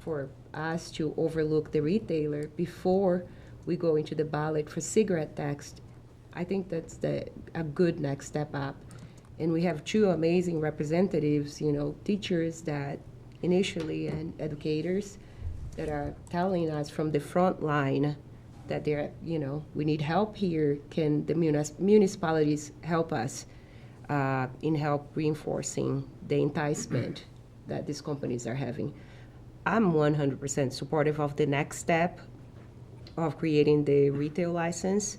for us to overlook the retailer before we go into the ballot for cigarette tax. I think that's a good next step up. And we have two amazing representatives, teachers that initially, and educators that are telling us from the front line that they're, we need help here. Can the municipalities help us in help reinforcing the enticement that these companies are having? I'm 100% supportive of the next step of creating the retail license.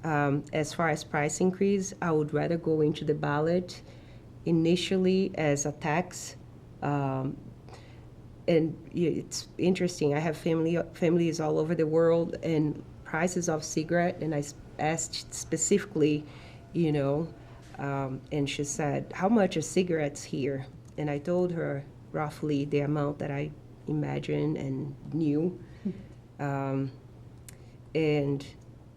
As far as price increase, I would rather go into the ballot initially as a tax. And it's interesting. I have families all over the world, and prices of cigarette, and I asked specifically, and she said, how much are cigarettes here? And I told her roughly the amount that I imagined and knew. And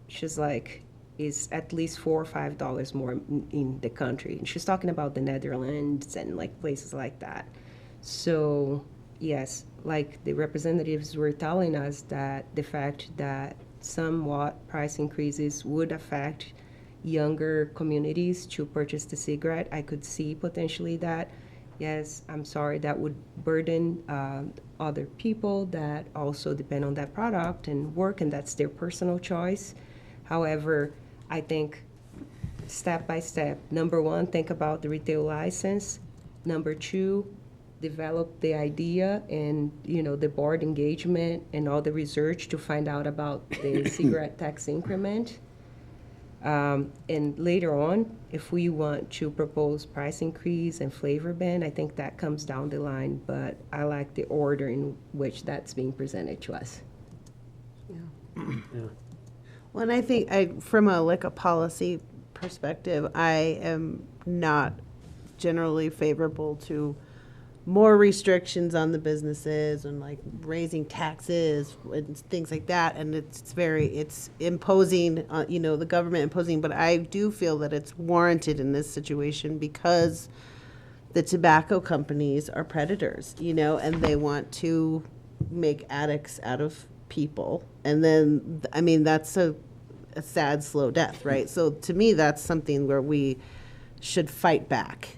she's like, is at least $4 or $5 more in the country. And she's talking about the Netherlands and like places like that. So yes, like the representatives were telling us that the fact that somewhat price increases would affect younger communities to purchase the cigarette, I could see potentially that. Yes, I'm sorry, that would burden other people that also depend on that product and work, and that's their personal choice. However, I think step by step, number one, think about the retail license. Number two, develop the idea and, the board engagement and all the research to find out about the cigarette tax increment. And later on, if we want to propose price increase and flavor ban, I think that comes down the line, but I like the order in which that's being presented to us. Yeah. Well, and I think from a policy perspective, I am not generally favorable to more restrictions on the businesses and like raising taxes and things like that. And it's imposing, the government imposing, but I do feel that it's warranted in this situation because the tobacco companies are predators, and they want to make addicts out of people. And then, that's a sad, slow death, right? So to me, that's something where we should fight back.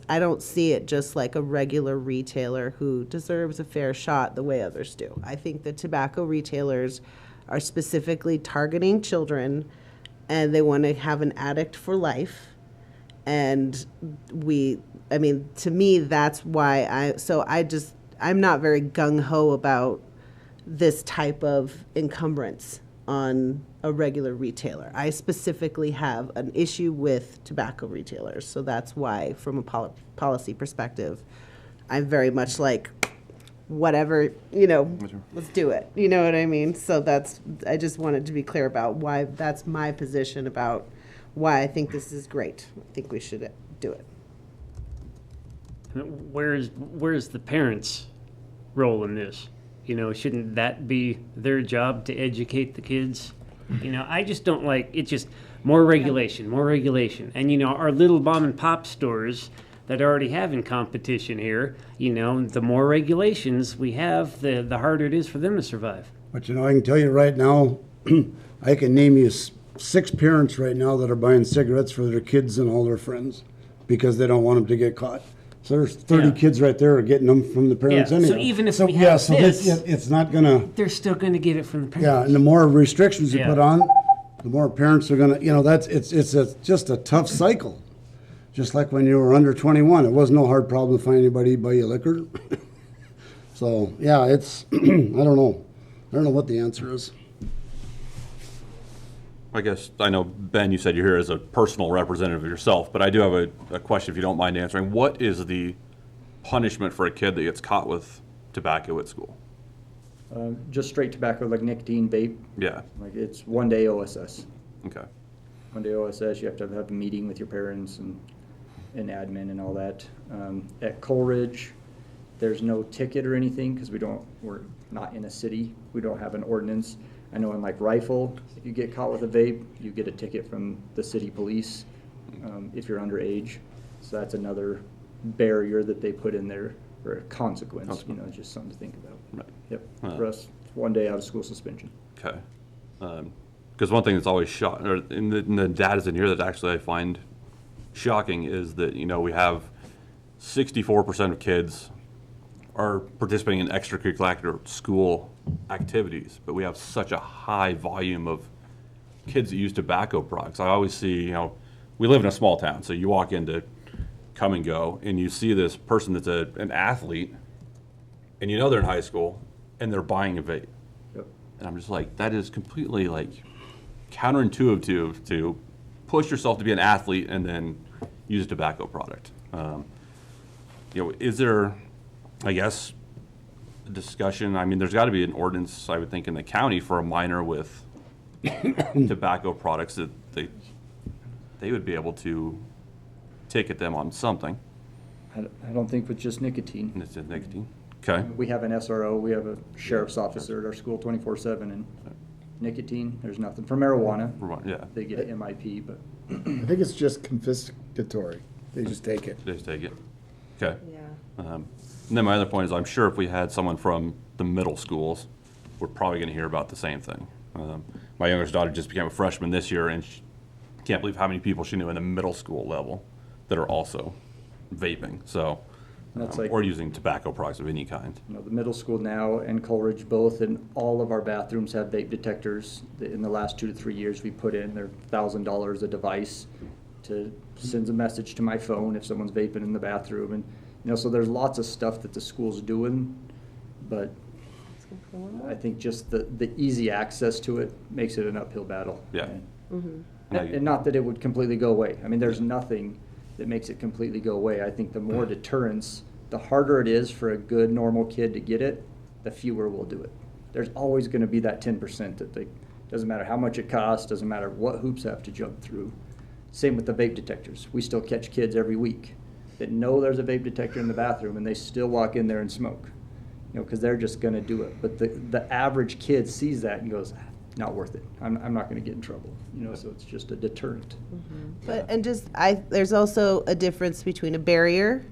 I don't see it just like a regular retailer who deserves a fair shot the way others do. I think the tobacco retailers are specifically targeting children, and they want to have an addict for life. And to me, that's why I'm not very gung-ho about this type of encumbrance on a regular retailer. I specifically have an issue with tobacco retailers, so that's why, from a policy perspective, I'm very much like, whatever, let's do it. You know what I mean? So I just wanted to be clear about why that's my position about why I think this is great. I think we should do it. Where's the parents' role in this? Shouldn't that be their job to educate the kids? I just don't like, it's just more regulation. And, our little mom and pop stores that are already having competition here. You know, the more regulations we have, the harder it is for them to survive. But you know, I can tell you right now, I can name you 6 parents right now that are buying cigarettes for their kids and all their friends because they don't want them to get caught. So there's 30 kids right there are getting them from the parents Yeah, anyhow. so even if we have it's not gonna. They're still going to get it from the parents. Yeah, and the more restrictions you Yeah. put on, the more parents are gonna. You know, just a tough cycle. Just like when you were under 21, it was no hard problem to find anybody to buy you liquor. So yeah, it's I don't know what the answer is. I guess, I know, Ben, you said you're here as a personal representative of yourself, but I do have a question, if you don't mind answering. What is the punishment for a kid that gets caught with tobacco at school? Just straight tobacco, like nicotine, vape. Yeah. Like it's 1 day OSS. Okay. 1 day OSS, you have to have a meeting with your parents and admin and all that. At Coleridge, there's no ticket or anything because we're not in a city. We don't have an ordinance. I know in like Rifle, if you get caught with a vape, you get a ticket from the city police if you're underage. So that's another barrier that they put in there, or a consequence, you know, just something to think about. Right. Yep, for us, 1 day out of school suspension. Okay. Because one thing that's always shocking, or in the data's in here that actually I find shocking is that, you know, we have 64% of kids are participating in extracurricular school activities, but we have such a high volume of kids that use tobacco products. I always see, you know, we live in a small town, so you walk into Come and Go and you see this person that's an athlete, and you know they're in high school, and they're buying a vape. Yep. And I'm just like, that is completely like counterintuitive to push yourself to be an athlete and then use a tobacco product. You know, is there, I guess, a discussion? I mean, there's got to be an ordinance, I would think, in the county for a minor with tobacco products that they would be able to ticket them on something. I don't think with just nicotine. It's just nicotine. Okay. We have an SRO, we have a sheriff's officer at our school 24/7, and nicotine, there's nothing. For marijuana, Yeah. they get an MIP, but I think it's just confiscatory. They just take it. They just take it. Okay. Yeah. And then my other point is, I'm sure if we had someone from the middle schools, we're probably going to hear about the same thing. My youngest daughter just became a freshman this year, and she can't believe how many people she knew in the middle school level that are also vaping. So, That's like- or using tobacco products of any kind. you know, the middle school now and Coleridge both, and all of our bathrooms have vape detectors. In the last 2 to 3 years, we put in, they're $1,000 a device to sends a message to my phone if someone's vaping in the bathroom. And, you know, so there's lots of stuff that the school's doing, but I think just the easy access to it makes it an uphill battle. Yeah. And not that it would completely go away. I mean, there's nothing that makes it completely go away. I think the more deterrence, the harder it is for a good, normal kid to get it, the fewer will do it. There's always going to be that 10% that doesn't matter how much it costs, doesn't matter what hoops have to jump through. Same with the vape detectors. We still catch kids every week that know there's a vape detector in the bathroom and they still walk in there and smoke, you know, because they're just going to do it. But the average kid sees that and goes, not worth it. I'm not going to get in trouble, you know, so it's just a deterrent. But, and just, there's also a difference between a barrier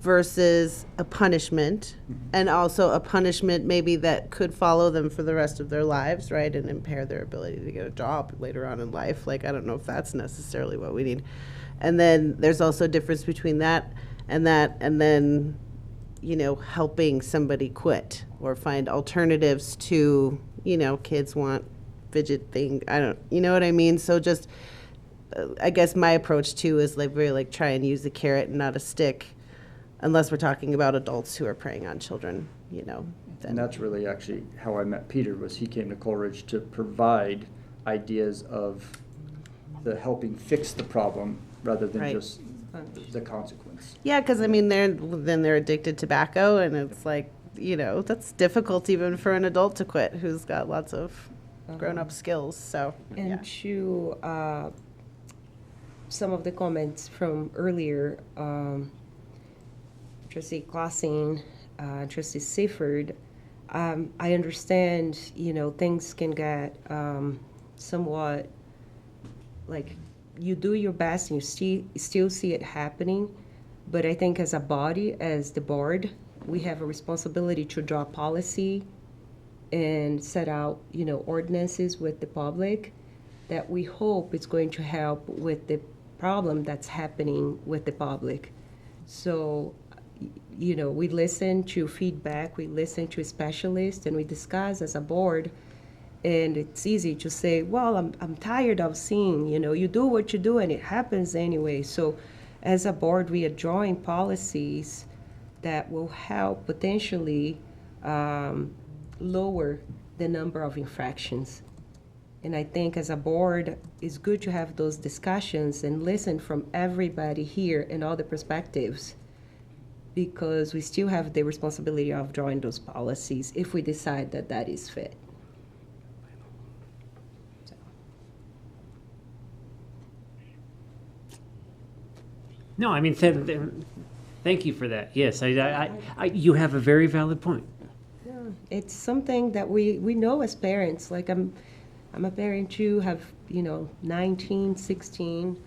versus a punishment, and also a punishment maybe that could follow them for the rest of their lives, right, and impair their ability to get a job later on in life. Like, I don't know if that's necessarily what we need. And then there's also a difference between that, and then, you know, helping somebody quit or find alternatives to, you know, kids want fidget thing. You know what I mean? So just, I guess my approach too is like really like try and use the carrot and not a stick, unless we're talking about adults who are preying on children, you know. And that's really actually how I met Peter, was he came to Coleridge to provide ideas of the helping fix the problem rather than Right. just the consequence. Yeah, because I mean, they're addicted to tobacco, and it's like, you know, that's difficult even for an adult to quit who's got lots of grown-up skills. So And to some of the comments from earlier, Trustee Clausen, Trustee Seifert, I understand, you know, things can get somewhat, like, you do your best and you still see it happening, But I think as a body, as the board, we have a responsibility to draw policy and set out, ordinances with the public that we hope is going to help with the problem that's happening with the public. So, we listen to feedback, we listen to specialists, and we discuss as a board. And it's easy to say, well, I'm tired of seeing, you do what you do and it happens anyway. So as a board, we are drawing policies that will help potentially lower the number of infractions. And I think as a board, it's good to have those discussions and listen from everybody here and all the perspectives, because we still have the responsibility of drawing those policies if we decide that that is fit. No, I mean, thank you for that. Yes, you have a very valid point. Yeah, it's something that we know as parents. Like I'm a parent too, have, 19, 16.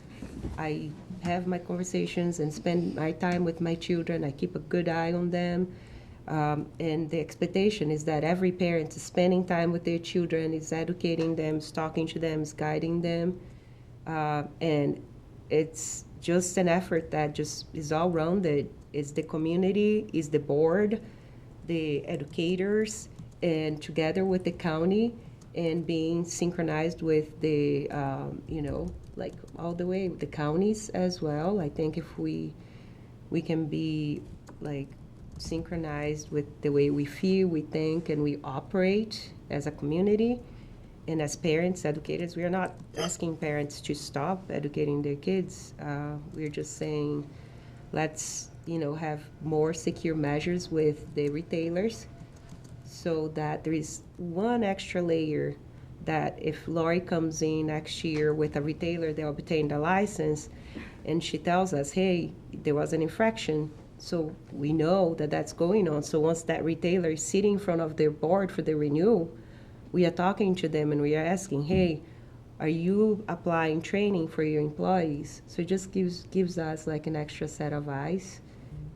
I have my conversations and spend my time with my children. I keep a good eye on them. And the expectation is that every parent is spending time with their children, is educating them, is talking to them, is guiding them. And it's just an effort that just is all rounded. It's the community, is the board, the educators, and together with the county, and being synchronized with the, like all the way with the counties as well. I think if we can be like synchronized with the way we feel, we think, and we operate as a community. And as parents, educators, we are not asking parents to stop educating their kids. We're just saying, let's, have more secure measures with the retailers, so that there is one extra layer that if Lori comes in next year with a retailer, they'll obtain the license, and she tells us, hey, there was an infraction, so we know that that's going on. So once that retailer is sitting in front of their board for the renewal, we are talking to them and we are asking, hey, are you applying training for your employees? So it just gives us like an extra set of eyes.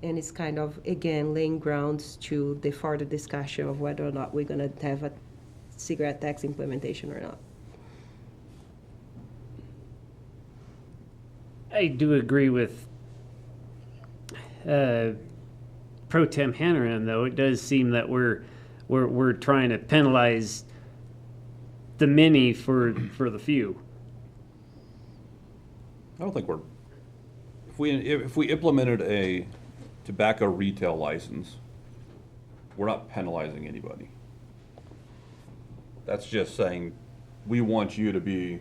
And it's kind of, again, laying grounds to the further discussion of whether or not we're going to have a cigarette tax implementation or not. I do agree with Pro Tem Hanrahan, though. It does seem that we're trying to penalize the many for the few. I don't think if we implemented a tobacco retail license, we're not penalizing anybody. That's just saying, we want you to be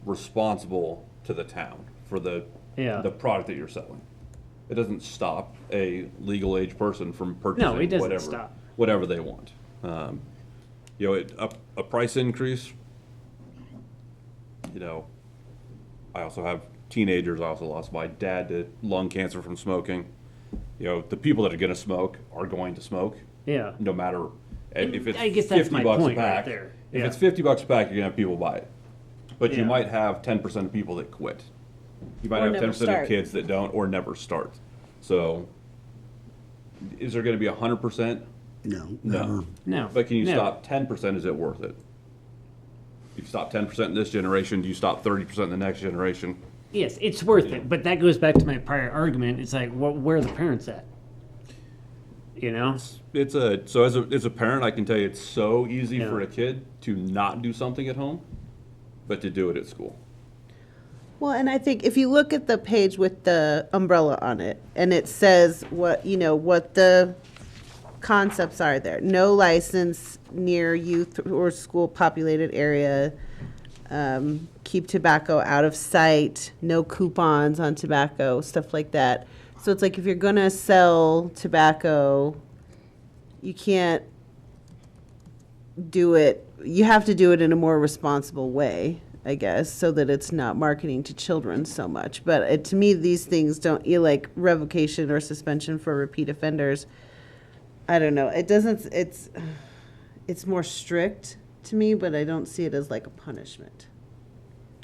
responsible to the town for the product that you're selling. It doesn't stop a legal age person from purchasing No, it doesn't stop. whatever they want. A price increase, I also have teenagers. I also lost my dad to lung cancer from smoking. The people that are going to smoke are going to smoke. Yeah. No matter if it's I guess that's my $50 a point pack. right there. If Yeah. it's $50 a pack, you're going to have people buy it. But you Yeah. might have 10% of people that quit. You might Or have never 10% start. of kids that don't or never start. So is there going to be 100%? No, No. never. No. But can you never. stop 10%? Is it worth it? You stop 10% in this generation, do you stop 30% in the next generation? Yes, it's worth it, but that goes back to my prior argument. It's like, where are the parents at? So as a parent, I can tell you it's so easy Yeah. for a kid to not do something at home, but to do it at school. Well, and I think if you look at the page with the umbrella on it, and it says what the concepts are there. No license near youth or school populated area. Keep tobacco out of sight. No coupons on tobacco, stuff like that. So it's like if you're going to sell tobacco, you can't do it. You have to do it in a more responsible way, I guess, so that it's not marketing to children so much. But to me, these things don't, like revocation or suspension for repeat offenders. I don't know. It doesn't, it's more strict to me, but I don't see it as like a punishment.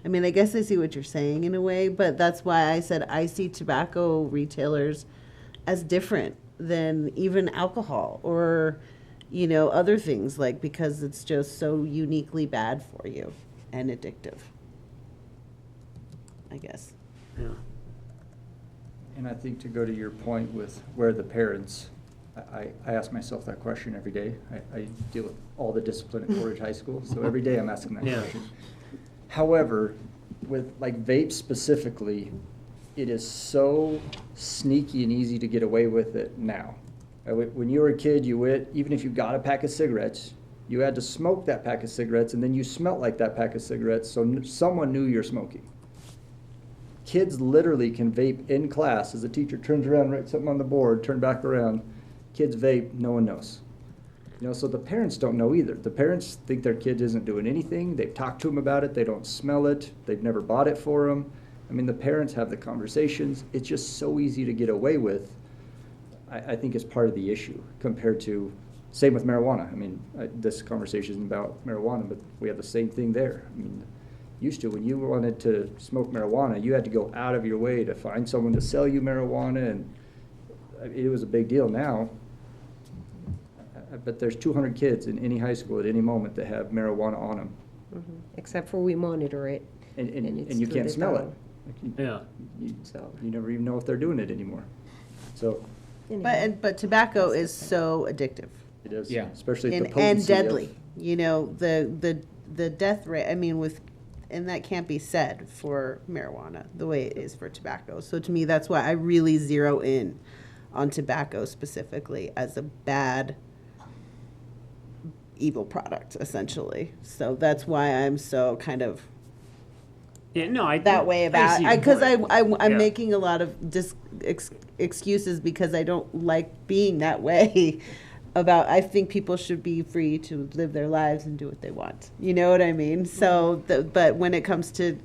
I mean, I guess I see what you're saying in a way, but that's why I said I see tobacco retailers as different than even alcohol or, you know, other things, like, because it's just so uniquely bad for you and addictive, I guess. Yeah. And I think to go to your point with where the parents, I ask myself that question every day. I deal with all the discipline at Portage High School, so every day I'm asking that Yeah. question. However, with like vapes specifically, it is so sneaky and easy to get away with it now. When you were a kid, even if you got a pack of cigarettes, you had to smoke that pack of cigarettes, and then you smelt like that pack of cigarettes, so someone knew you're smoking. Kids literally can vape in class as the teacher turns around, writes something on the board, turn back around. Kids vape, no one knows. You know, so the parents don't know either. The parents think their kid isn't doing anything. They've talked to them about it. They don't smell it. They've never bought it for them. I mean, the parents have the conversations. It's just so easy to get away with. I think is part of the issue compared to, same with marijuana. I mean, this conversation isn't about marijuana, but we have the same thing there. I mean, used to, when you wanted to smoke marijuana, you had to go out of your way to find someone to sell you marijuana, and it was a big deal. Now, but there's 200 kids in any high school at any moment that have marijuana on them. Mm-hmm. Except for we monitor it. And it's you can't through the smell it. town. Yeah. You never even know if they're doing it anymore. So But tobacco is so addictive. it is, Yeah. especially the And potency of- deadly. You know, the death rate, I mean, and that can't be said for marijuana the way it is for tobacco. So to me, that's why I really zero in on tobacco specifically as a bad, evil product, essentially. So that's why I'm so kind of Yeah, no, that way about see it. your Because point. I'm Yeah. making a lot of excuses because I don't like being that way about, I think people should be free to live their lives and do what they want. You know what I mean? So, but when it comes to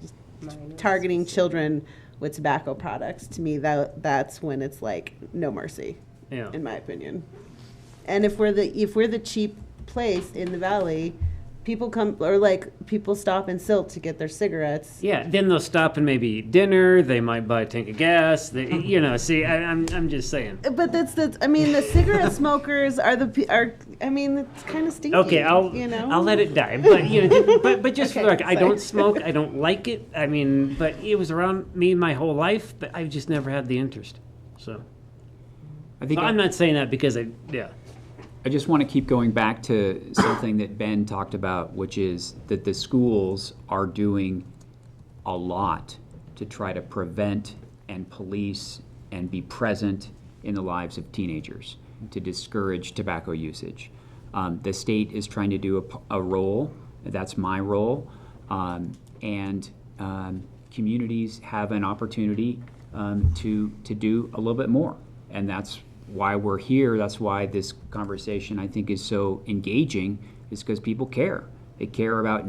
targeting children with tobacco products, to me, that's when it's like no mercy, Yeah. in my opinion. And if we're the cheap place in the valley, people come, or like people stop in Silt to get their cigarettes. Yeah, then they'll stop and maybe eat dinner. They might buy a tank of gas. They, you know, see, I'm just saying. But I mean, the cigarette smokers are I mean, it's kind of stinky. Okay, I'll let it die. But you know, but just for the record, I don't smoke. I don't like it. I mean, but it was around me my whole life, but I've just never had the interest. So I think I'm not saying that because I just want to keep going back to something that Ben talked about, which is that the schools are doing a lot to try to prevent and police and be present in the lives of teenagers to discourage tobacco usage. The state is trying to do a role, that's my role, and communities have an opportunity to do a little bit more, and that's why we're here. That's why this conversation, I think, is so engaging, is because people care. They care about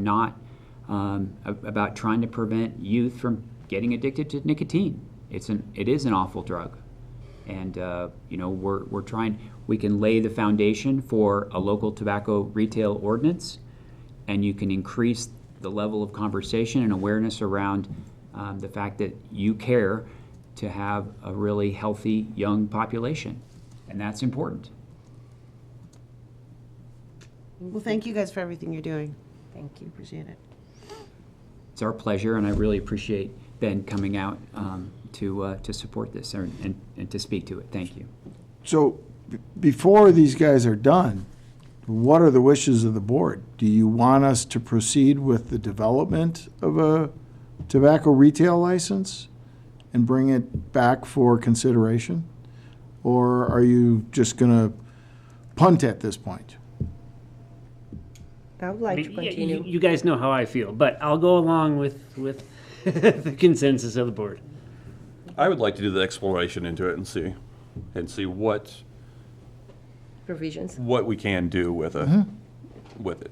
about trying to prevent youth from getting addicted to nicotine. It is an awful drug, and you know, we're trying. We can lay the foundation for a local tobacco retail ordinance, and you can increase the level of conversation and awareness around the fact that you care to have a really healthy young population, and that's important. Well, thank you guys for everything you're doing. Thank you, appreciate it. It's our pleasure, and I really appreciate Ben coming out to support this and to speak to it. Thank you. So before these guys are done, what are the wishes of the board? Do you want us to proceed with the development of a tobacco retail license and bring it back for consideration? Or are you just going to punt at this point? I would like to continue. you guys know how I feel, but I'll go along with the consensus of the board. I would like to do the exploration into it and see what Provisions. we can do with it.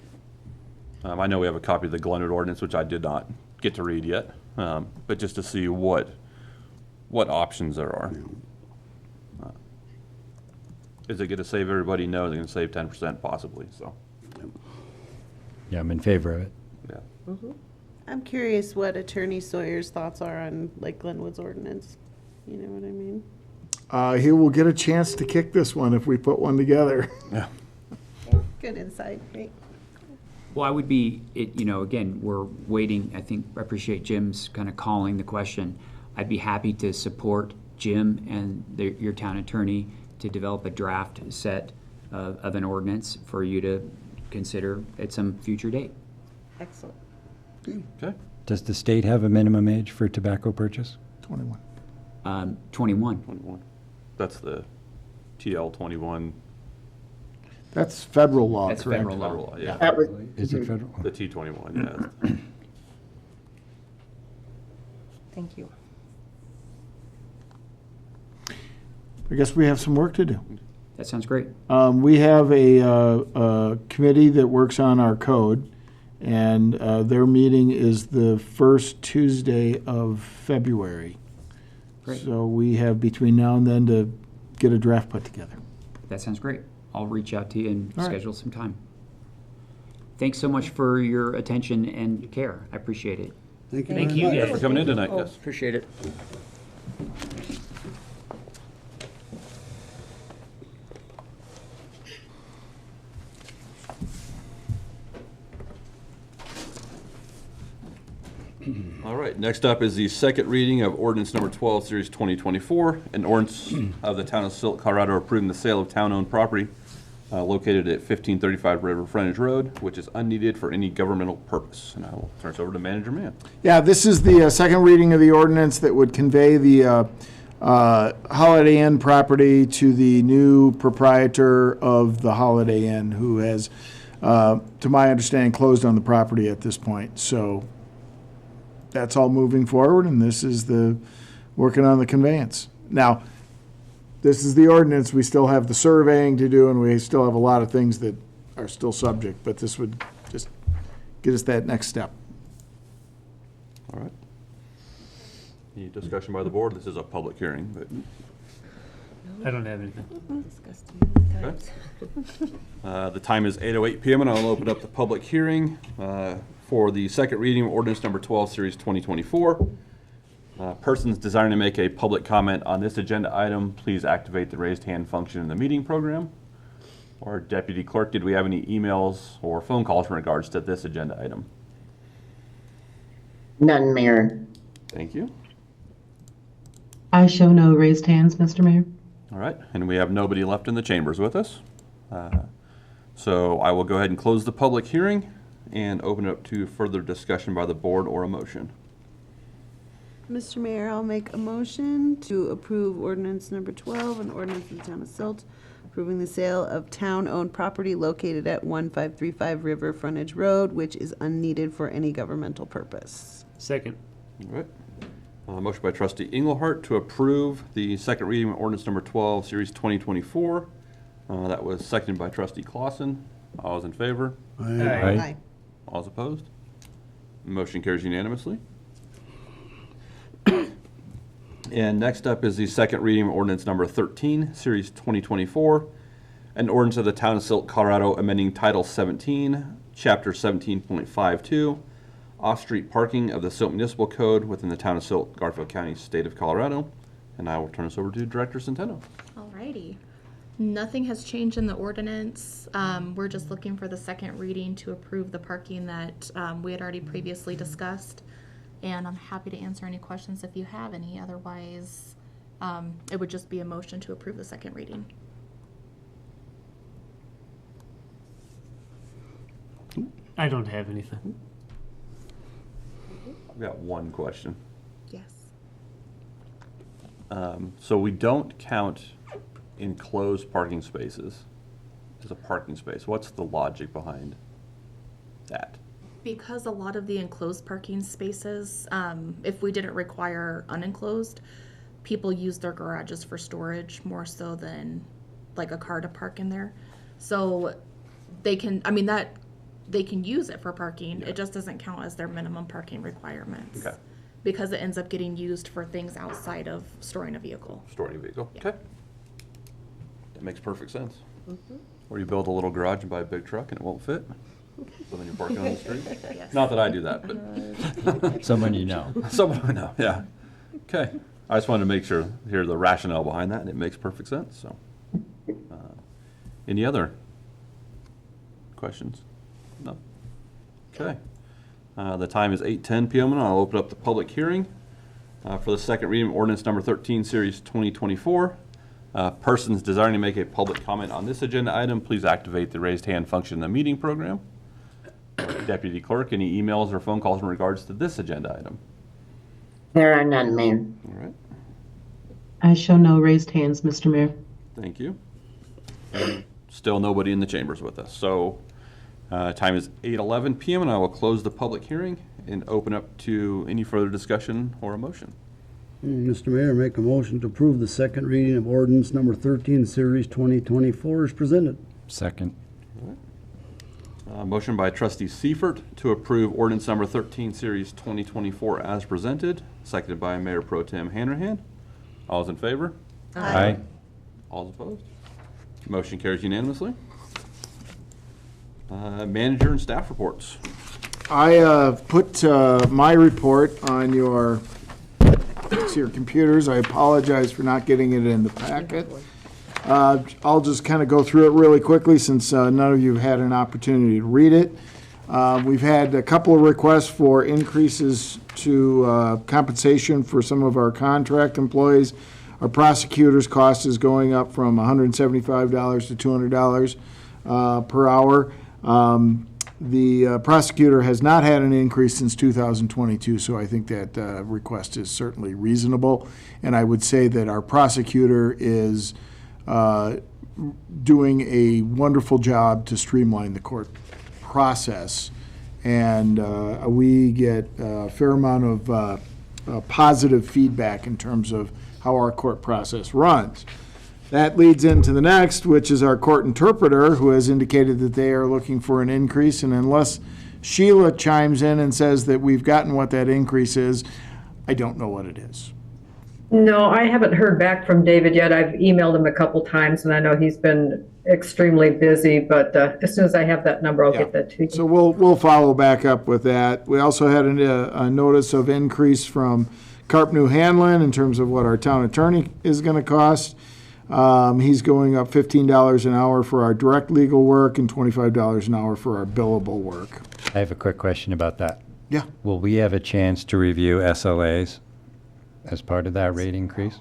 I know we have a copy of the Glenwood ordinance, which I did not get to read yet, but just to see what options there are. Is it going to save everybody? No. Is it going to save 10%? Possibly. So. Yeah, I'm in favor of it. Yeah. I'm curious what Attorney Sawyer's thoughts are on like Glenwood's ordinance. You know what I mean? He will get a chance to kick this one if we put one together. Yeah. Good insight, great. Well, I would be, again, we're waiting, I appreciate Jim's kind of calling the question. I'd be happy to support Jim and your town attorney to develop a draft set of an ordinance for you to consider at some future date. Excellent. Okay. Does the state have a minimum age for tobacco purchase? 21. 21. 21. That's the TL 21. That's federal law, That's correct? federal law. Federal law, yeah. That was, Is it federal? The T21, yeah. Thank you. I guess we have some work to do. That sounds great. We have a committee that works on our code, and their meeting is the first Tuesday of February. Great. So we have between now and then to get a draft put together. That sounds great. I'll reach out to you and All right. schedule some time. Thanks so much for your attention and care. I appreciate it. Thank you Thank very you, much. guys. For coming in tonight, yes. Appreciate it. All right, next up is the second reading of ordinance number 12, series 2024, an ordinance of the town of Silt, Colorado, approving the sale of town-owned property located at 1535 River Frontage Road, which is unneeded for any governmental purpose. And I will turn this over to Manager Mann. Yeah, this is the second reading of the ordinance that would convey the Holiday Inn property to the new proprietor of the Holiday Inn, who has, to my understanding, closed on the property at this point. So that's all moving forward, and this is the working on the conveyance. Now, this is the ordinance. We still have the surveying to do, and we still have a lot of things that are still subject, but this would just get us that next step. All right. Any discussion by the board? This is a public hearing, but I don't have anything. the time is 8:08 p.m. and I'll open up the public hearing for the second reading of ordinance number 12, series 2024. Persons desiring to make a public comment on this agenda item, please activate the raised hand function in the meeting program. Or Deputy Clerk, did we have any emails or phone calls in regards to this agenda item? none, Mayor. Thank you. I show no raised hands, Mr. Mayor. All right, and we have nobody left in the chambers with us. So I will go ahead and close the public hearing and open it up to further discussion by the board or a motion. Mr. Mayor, I'll make a motion to approve ordinance number 12, an ordinance of the town of Silt, approving the sale of town-owned property located at 1535 River Frontage Road, which is unneeded for any governmental purpose. Second. All right. Motion by trustee Engelhardt to approve the second reading of ordinance number 12, series 2024. That was seconded by trustee Clausen. All those in favor? Aye. All those opposed? Motion carries unanimously. And next up is the second reading of ordinance number 13, series 2024, an ordinance of the town of Silt, Colorado, amending Title 17, Chapter 17.52, off-street parking of the Silt Municipal Code within the town of Silt, Garfield County, state of Colorado. And I will turn this over to Director Centeno. Alrighty. Nothing has changed in the ordinance. We're just looking for the second reading to approve the parking that we had already previously discussed. And I'm happy to answer any questions if you have any. Otherwise, it would just be a motion to approve the second reading. I don't have anything. I've got one question. Yes. So we don't count enclosed parking spaces as a parking space. What's the logic behind that? Because a lot of the enclosed parking spaces, if we didn't require unenclosed, people use their garages for storage more so than like a car to park in there. So they can, they can use it for parking. Yeah. It just doesn't count as their minimum parking requirements. Okay. Because it ends up getting used for things outside of storing a vehicle. Storing a vehicle. Yeah. Okay. That makes perfect sense. Or you build a little garage and buy a big truck and it won't fit. So then you're parking on the street? Not that I do that, but. Someone you know. Someone I know, yeah. Okay. I just wanted to make sure, hear the rationale behind that, and it makes perfect sense, so. Any other questions? No? Okay. The time is 8:10 PM, and I'll open up the public hearing for the second reading of ordinance number 13, series 2024. Persons desiring to make a public comment on this agenda item, please activate the raised hand function in the meeting program. Deputy Clerk, any emails or phone calls in regards to this agenda item? There are none, Mayor. All right, I show no raised hands, Mr. Mayor. thank you. And still nobody in the chambers with us. So time is 8:11 PM, and I will close the public hearing and open up to any further discussion or a motion. Mr. Mayor, make a motion to approve the second reading of ordinance number 13, series 2024 as presented. Second. Motion by trustee Seifert to approve ordinance number 13, series 2024 as presented, seconded by Mayor Pro Tem Hanrahan. All those in favor? Aye. All opposed? Motion carries unanimously. Manager and staff reports. I put my report on your computers. I apologize for not getting it in the packet. I'll just kind of go through it really quickly since none of you had an opportunity to read it. We've had a couple of requests for increases to compensation for some of our contract employees. Our prosecutor's cost is going up from $175 to $200 per hour. The prosecutor has not had an increase since 2022, so I think that request is certainly reasonable. And I would say that our prosecutor is doing a wonderful job to streamline the court process. And we get a fair amount of positive feedback in terms of how our court process runs. That leads into the next, which is our court interpreter, who has indicated that they are looking for an increase. And unless Sheila chimes in and says that we've gotten what that increase is, I don't know what it is. No, I haven't heard back from David yet. I've emailed him a couple times, and I know he's been extremely busy, but as soon as I have that number, I'll get that to you. So we'll follow back up with that. We also had a notice of increase from Carp New Hanlon in terms of what our town attorney is going to cost. He's going up $15 an hour for our direct legal work and $25 an hour for our billable work. I have a quick question about that. Yeah. Will we have a chance to review SLAs as part of that rate increase?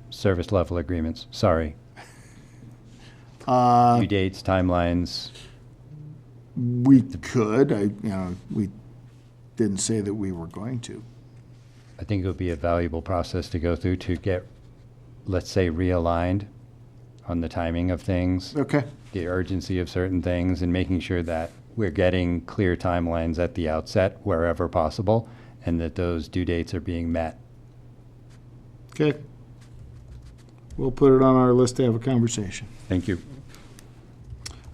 Service level agreements, sorry. Due dates, timelines. We could. We didn't say that we were going to. I think it would be a valuable process to go through to get, let's say, realigned on the timing of things. Okay. The urgency of certain things and making sure that we're getting clear timelines at the outset wherever possible and that those due dates are being met. Okay. We'll put it on our list to have a conversation. Thank you.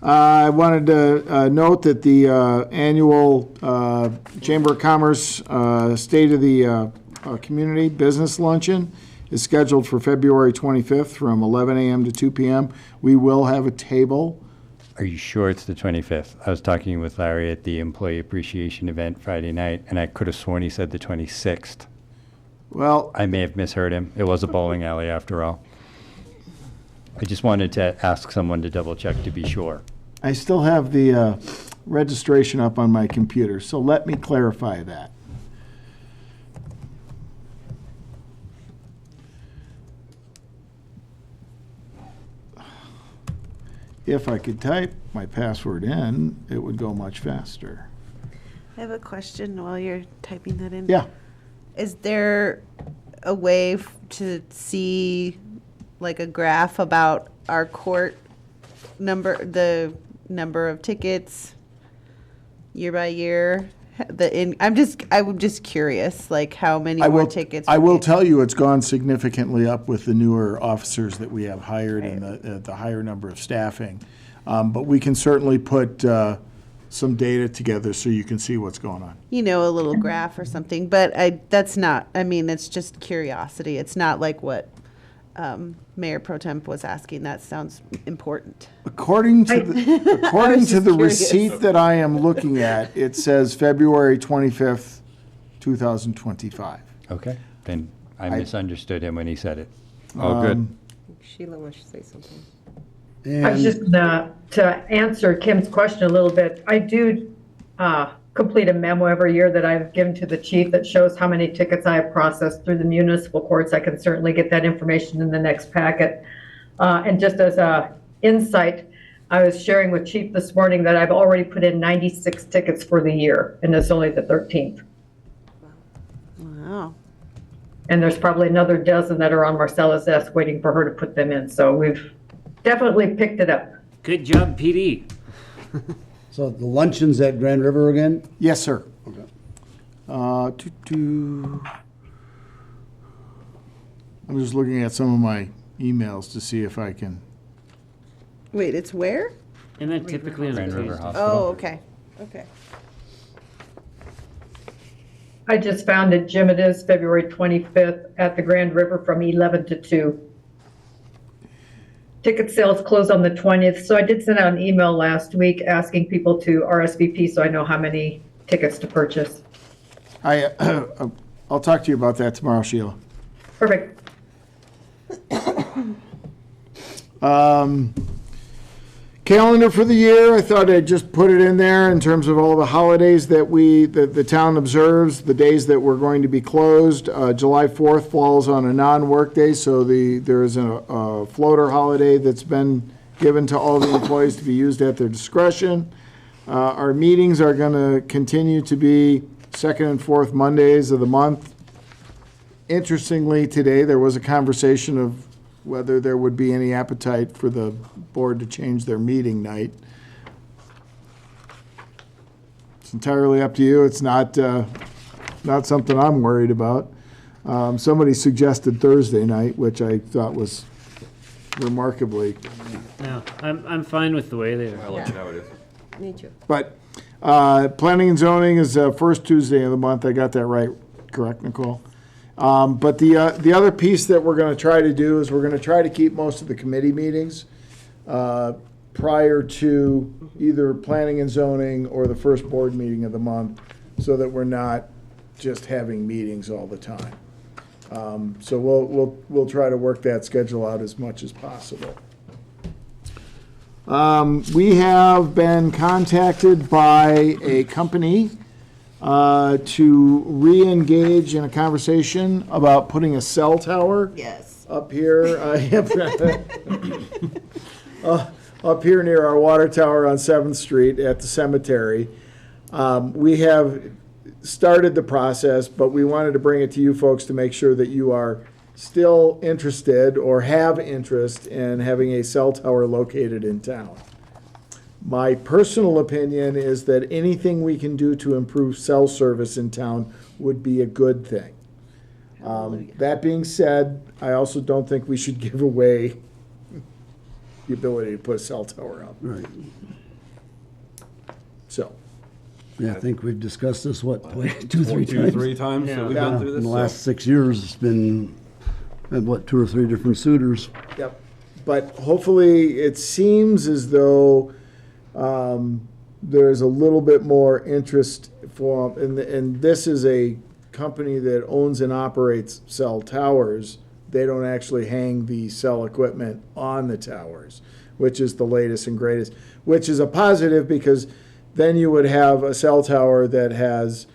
I wanted to note that the annual Chamber of Commerce State of the Community Business Luncheon is scheduled for February 25th from 11 a.m. to 2 p.m. We will have a table. Are you sure it's the 25th? I was talking with Larry at the Employee Appreciation event Friday night, and I could have sworn he said the 26th. Well, I may have misheard him. It was a bowling alley after all. I just wanted to ask someone to double check to be sure. I still have the registration up on my computer, so let me clarify that. If I could type my password in, it would go much faster. I have a question while you're typing that in. Yeah. Is there a way to see like a graph about our court number, the number of tickets year by year? I'm just curious, like how many more tickets. I will tell you it's gone significantly up with the newer officers that we have hired and the higher number of staffing. But we can certainly put some data together so you can see what's going on. A little graph or something, but it's just curiosity. It's not like what Mayor Pro Temp was asking. That sounds important. According to the, according to just the curious. receipt that I am looking at, it says February 25th, 2025. Okay, then I I- misunderstood him when he said it. Oh, good. Sheila wants to say something. I was just gonna, to answer Kim's question a little bit, I do complete a memo every year that I've given to the chief that shows how many tickets I have processed through the municipal courts. I can certainly get that information in the next packet. And just as a insight, I was sharing with Chief this morning that I've already put in 96 tickets for the year, and it's only the 13th. Wow. And there's probably another dozen that are on Marcella's desk waiting for her to put them in. So we've definitely picked it up. Good job, PD. So the luncheon's at Grand River again? Yes, sir. Okay. I'm just looking at some of my emails to see if I can. Wait, it's where? And that typically on a Grand River Tuesday. Hospital. Oh, okay. Okay. I just found it, Jim, it is February 25th at the Grand River from 11 to 2. Ticket sales close on the 20th, so I did send out an email last week asking people to RSVP so I know how many tickets to purchase. I'll talk to you about that tomorrow, Sheila. Perfect. Calendar for the year, I thought I'd just put it in there in terms of all the holidays that the town observes, the days that we're going to be closed. July 4th falls on a non-work day, so there is a floater holiday that's been given to all the employees to be used at their discretion. Our meetings are going to continue to be second and fourth Mondays of the month. Interestingly, today, there was a conversation of whether there would be any appetite for the board to change their meeting night. It's entirely up to you. It's not something I'm worried about. Somebody suggested Thursday night, which I thought was remarkably. No, I'm fine with the way they are. I like how it is. Me too. But planning and zoning is first Tuesday of the month. I got that right, correct, Nicole? But the other piece that we're going to try to do is we're going to try to keep most of the committee meetings prior to either planning and zoning or the first board meeting of the month, so that we're not just having meetings all the time. So we'll try to work that schedule out as much as possible. We have been contacted by a company to re-engage in a conversation about putting a cell tower. Yes. Up here, up here near our water tower on 7th Street at the cemetery. We have started the process, but we wanted to bring it to you folks to make sure that you are still interested or have interest in having a cell tower located in town. My personal opinion is that anything we can do to improve cell service in town would be a good thing. That being said, I also don't think we should give away the ability to put a cell tower up. Right. So, Yeah, I think we've discussed this, what, two, three times? that we've been through In this. the so- last 6 years, it's been, had what, 2 or 3 different suitors? yep. But hopefully, it seems as though there's a little bit more interest for, and this is a company that owns and operates cell towers. They don't actually hang the cell equipment on the towers, which is the latest and greatest, which is a positive because then you would have a cell tower that has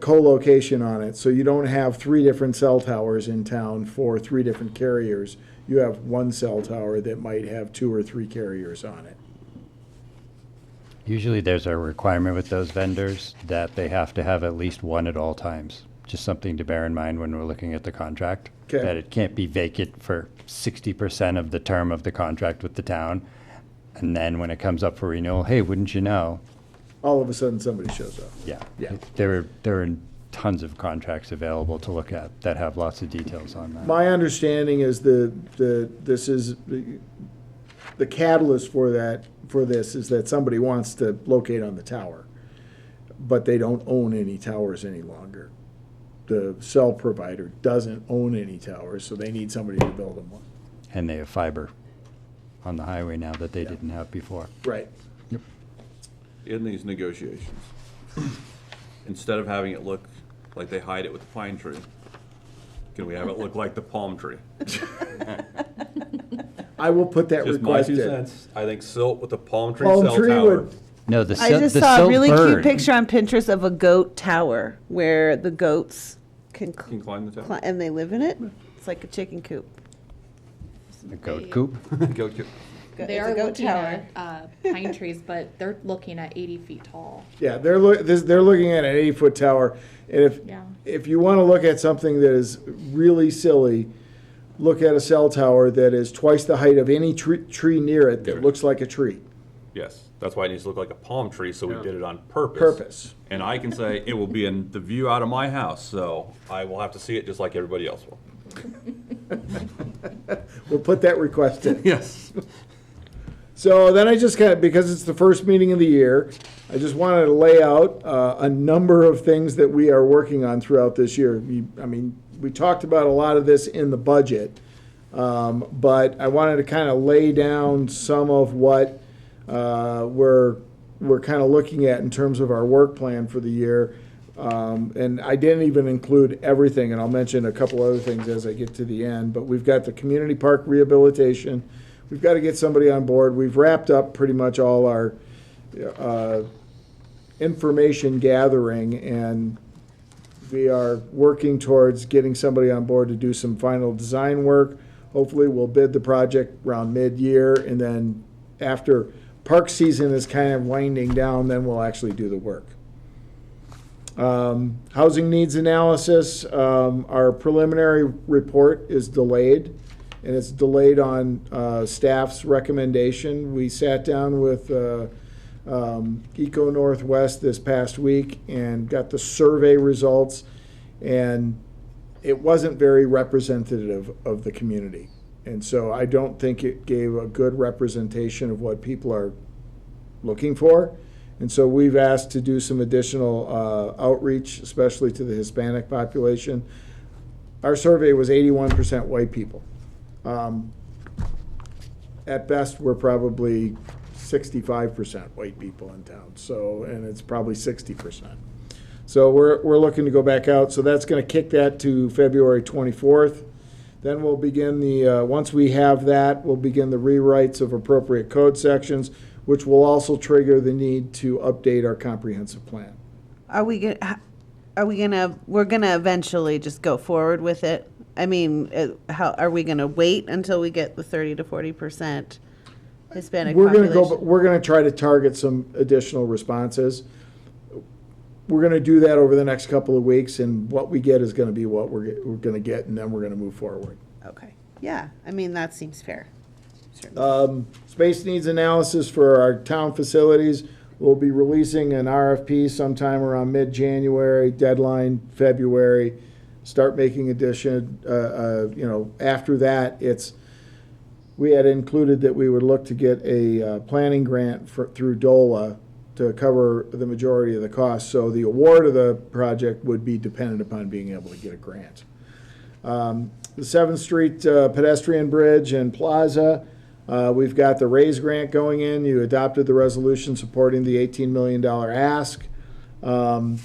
co-location on it. So you don't have 3 different cell towers in town for 3 different carriers. You have one cell tower that might have 2 or 3 carriers on it. Usually there's a requirement with those vendors that they have to have at least one at all times. Just something to bear in mind when we're looking at the contract. Okay. That it can't be vacant for 60% of the term of the contract with the town. And then when it comes up for renewal, hey, wouldn't you know? All of a sudden, somebody shows up. Yeah. Yeah. There are tons of contracts available to look at that have lots of details on that. My understanding is this is the catalyst for this is that somebody wants to locate on the tower, but they don't own any towers any longer. The cell provider doesn't own any towers, so they need somebody to build them one. And they have fiber on the highway now that they didn't have before. Right. In these negotiations, instead of having it look like they hide it with the pine tree, can we have it look like the palm tree? I will put that Just my request 2 in. cents. I think Silt with the palm tree Palm cell tree tower. would- No, the I sil- just the saw a silt really cute bird. picture on Pinterest of a goat tower where the goats can Can climb the tower. and they live in it. It's like a chicken coop. A goat coop. Go to- They It's a are goat looking tower. at pine trees, but they're looking at 80 feet tall. Yeah, they're looking at an 80-foot tower, and Yeah. if you want to look at something that is really silly, look at a cell tower that is twice the height of any tree near it that looks like a tree. Yes, that's why it needs to look like a palm tree, so we did it on purpose. Purpose. And I can say it will be in the view out of my house, so I will have to see it just like everybody else will. We'll put that request in. Yes. So then I just because it's the first meeting of the year, I just wanted to lay out a number of things that we are working on throughout this year. We talked about a lot of this in the budget, but I wanted to kind of lay down some of what we're kind of looking at in terms of our work plan for the year. And I didn't even include everything, and I'll mention a couple other things as I get to the end. But we've got the community park rehabilitation. We've got to get somebody on board. We've wrapped up pretty much all our information gathering, and we are working towards getting somebody on board to do some final design work. Hopefully, we'll bid the project around mid-year, and then after park season is kind of winding down, then we'll actually do the work. Housing needs analysis, our preliminary report is delayed, and it's delayed on staff's recommendation. We sat down with Eco Northwest this past week and got the survey results, and it wasn't very representative of the community. And so I don't think it gave a good representation of what people are looking for. And so we've asked to do some additional outreach, especially to the Hispanic population. Our survey was 81% white people. At best, we're probably 65% white people in town, so, and it's probably 60%. So we're looking to go back out, so that's gonna kick that to February 24th. Then we'll begin once we have that, we'll begin the rewrites of appropriate code sections, which will also trigger the need to update our comprehensive plan. We're gonna eventually just go forward with it? I mean, how, are we gonna wait until we get the 30 to 40% Hispanic population? We're gonna try to target some additional responses. We're gonna do that over the next couple of weeks, and what we get is gonna be what we're gonna get, and then we're gonna move forward. Okay, yeah, I mean, that seems fair. Space needs analysis for our town facilities. We'll be releasing an RFP sometime around mid-January, deadline February. Start making addition, after that, we had included that we would look to get a planning grant through DOLA to cover the majority of the costs. So the award of the project would be dependent upon being able to get a grant. The 7th Street pedestrian bridge and plaza, we've got the RAISE grant going in. You adopted the resolution supporting the $18 million ask. Our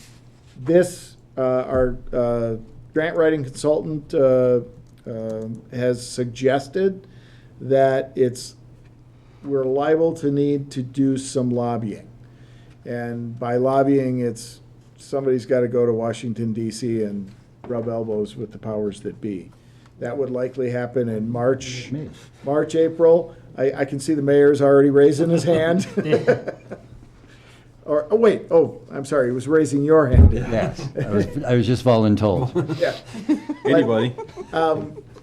grant writing consultant has suggested that we're liable to need to do some lobbying. And by lobbying, somebody's got to go to Washington, D.C. and rub elbows with the powers that be. That would likely happen in March, April. I can see the mayor's already raising his hand. I'm sorry, he was raising your hand. Yes, I was just voluntold. Yeah. Anybody?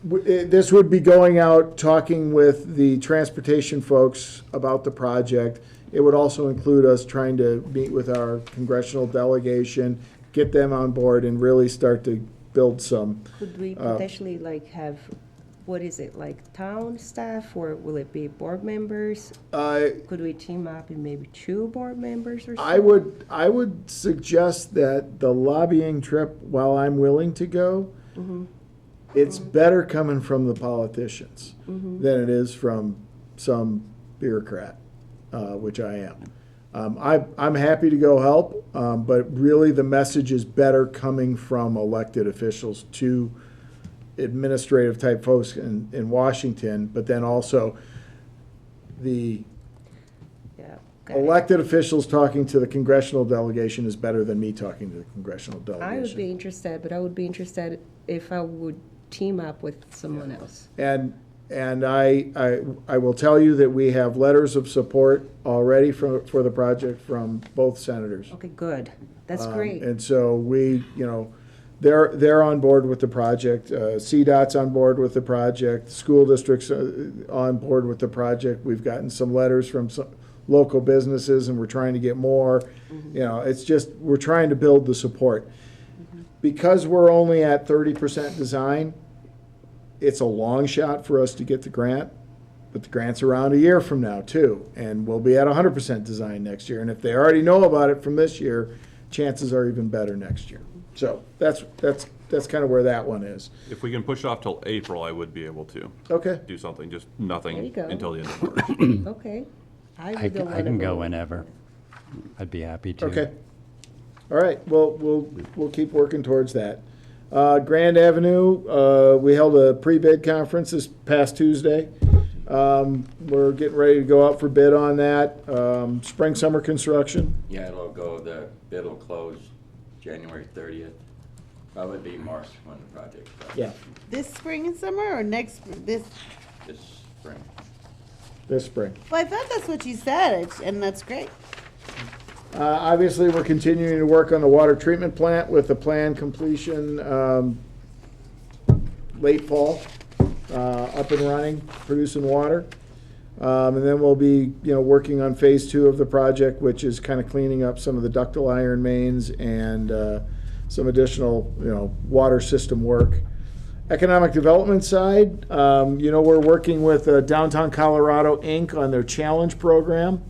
This would be going out, talking with the transportation folks about the project. It would also include us trying to meet with our congressional delegation, get them on board, and really start to build some. Could we potentially have, what is it, like town staff, or will it be board members? Could we team up in maybe 2 board members or something? I would suggest that the lobbying trip, while I'm willing to go, it's better coming from the politicians than it is from some bureaucrat, which I am. I'm happy to go help, but really the message is better coming from elected officials to administrative type folks in Washington, but then also the elected officials talking to the congressional delegation is better than me talking to the congressional delegation. I would be interested, but I would be interested if I would team up with someone else. And I will tell you that we have letters of support already for the project from both senators. Okay, good. That's great. And so we, they're on board with the project. CDOT's on board with the project. School districts on board with the project. We've gotten some letters from some local businesses, and we're trying to get more. It's just, we're trying to build the support. Because we're only at 30% design, it's a long shot for us to get the grant, but the grant's around a year from now too, and we'll be at 100% design next year. And if they already know about it from this year, chances are even better next year. So that's kind of where that one is. If we can push it off till April, I would be able to. Okay. Do something, just There you nothing go. until the end of March. Okay. I can go whenever. I'd be happy to. Okay. All right, well, we'll keep working towards that. Grand Avenue, we held a pre-bid conference this past Tuesday. We're getting ready to go out for bid on that. Spring, summer construction. Yeah, the bid will close January 30th. Probably be March when the project starts. Yeah. This spring and summer or next, this? This spring. This spring. Well, I thought that's what you said, and that's great. Obviously, we're continuing to work on the water treatment plant with the planned completion late fall, up and running, producing water. And then we'll be, working on phase 2 of the project, which is kind of cleaning up some of the ductile iron mains and some additional, water system work. Economic development side, we're working with Downtown Colorado, Inc. on their challenge program,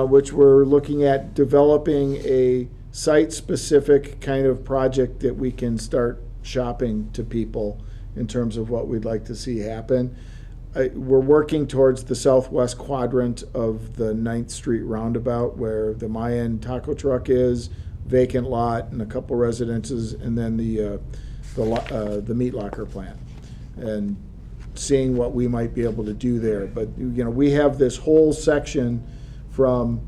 which we're looking at developing a site-specific kind of project that we can start shopping to people in terms of what we'd like to see happen. We're working towards the southwest quadrant of the 9th Street roundabout where the Mayan taco truck is, vacant lot, and a couple residences, and then the meat locker plant, and seeing what we might be able to do there. But, we have this whole section from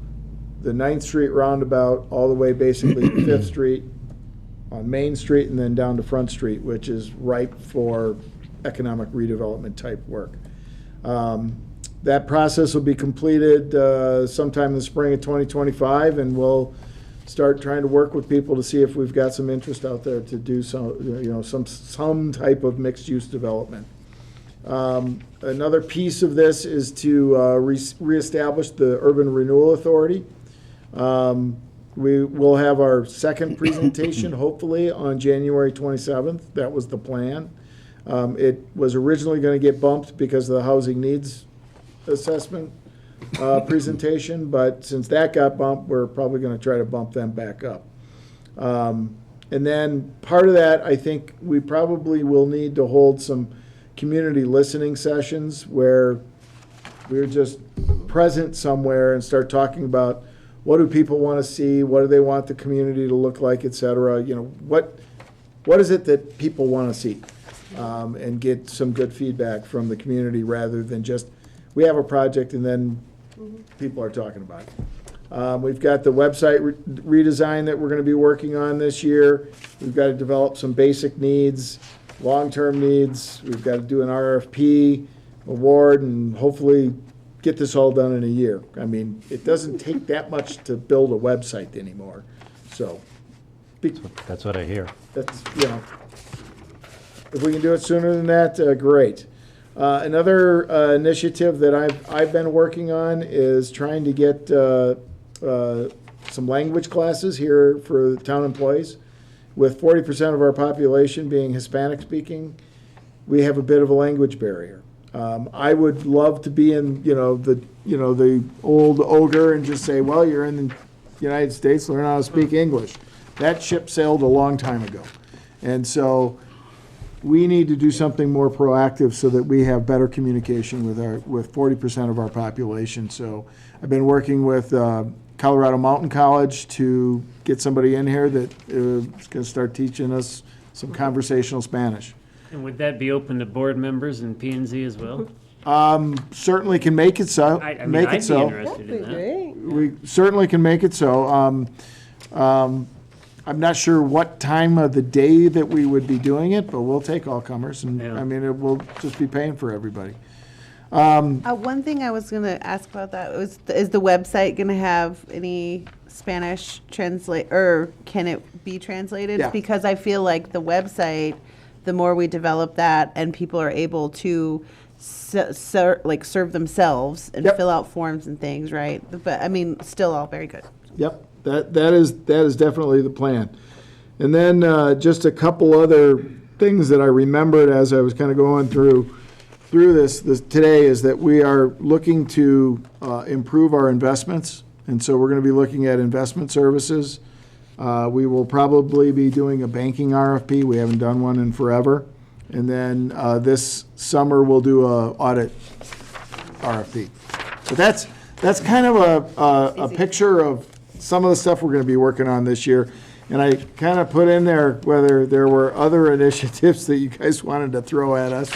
the 9th Street roundabout all the way basically to 5th Street on Main Street and then down to Front Street, which is ripe for economic redevelopment type work. That process will be completed sometime in the spring of 2025, and we'll start trying to work with people to see if we've got some interest out there to do some type of mixed-use development. Another piece of this is to reestablish the Urban Renewal Authority. We will have our second presentation, hopefully, on January 27th. That was the plan. It was originally going to get bumped because of the housing needs assessment presentation, but since that got bumped, we're probably going to try to bump them back up. And then part of that, I think we probably will need to hold some community listening sessions where we're just present somewhere and start talking about what do people want to see, what do they want the community to look like, et cetera. What is it that people want to see, and get some good feedback from the community rather than just we have a project and then people are talking about it. We've got the website redesign that we're going to be working on this year. We've got to develop some basic needs, long-term needs. We've got to do an RFP award and hopefully get this all done in a year. I mean, it doesn't take that much to build a website anymore. So That's what I hear. that's, if we can do it sooner than that, great. Another initiative that I've been working on is trying to get some language classes here for town employees. With 40% of our population being Hispanic speaking, we have a bit of a language barrier. I would love to be in, the old ogre and just say, well, you're in the United States, learn how to speak English. That ship sailed a long time ago. And so we need to do something more proactive so that we have better communication with 40% of our population. So I've been working with Colorado Mountain College to get somebody in here that is going to start teaching us some conversational Spanish. And would that be open to board members and P and Z as well? Certainly can make it so. I mean, make I'd it be so. interested in that. We certainly can make it so. I'm not sure what time of the day that we would be doing it, but we'll take all comers, and Yeah. I mean, it will just be paying for everybody. One thing I was going to ask about that was, is the website going to have any Spanish translate, or can it be translated? Yeah. Because I feel like the website, the more we develop that and people are able to serve themselves and Yep. fill out forms and things, right? But I mean, still all very good. Yep, that is definitely the plan. And then just a couple other things that I remembered as I was kind of going through this today is that we are looking to improve our investments, and so we're going to be looking at investment services. We will probably be doing a banking RFP. We haven't done one in forever. And then this summer we'll do a audit RFP. But that's kind of a picture of some of the stuff we're going to be working on this year. And I kind of put in there whether there were other initiatives that you guys wanted to throw at us.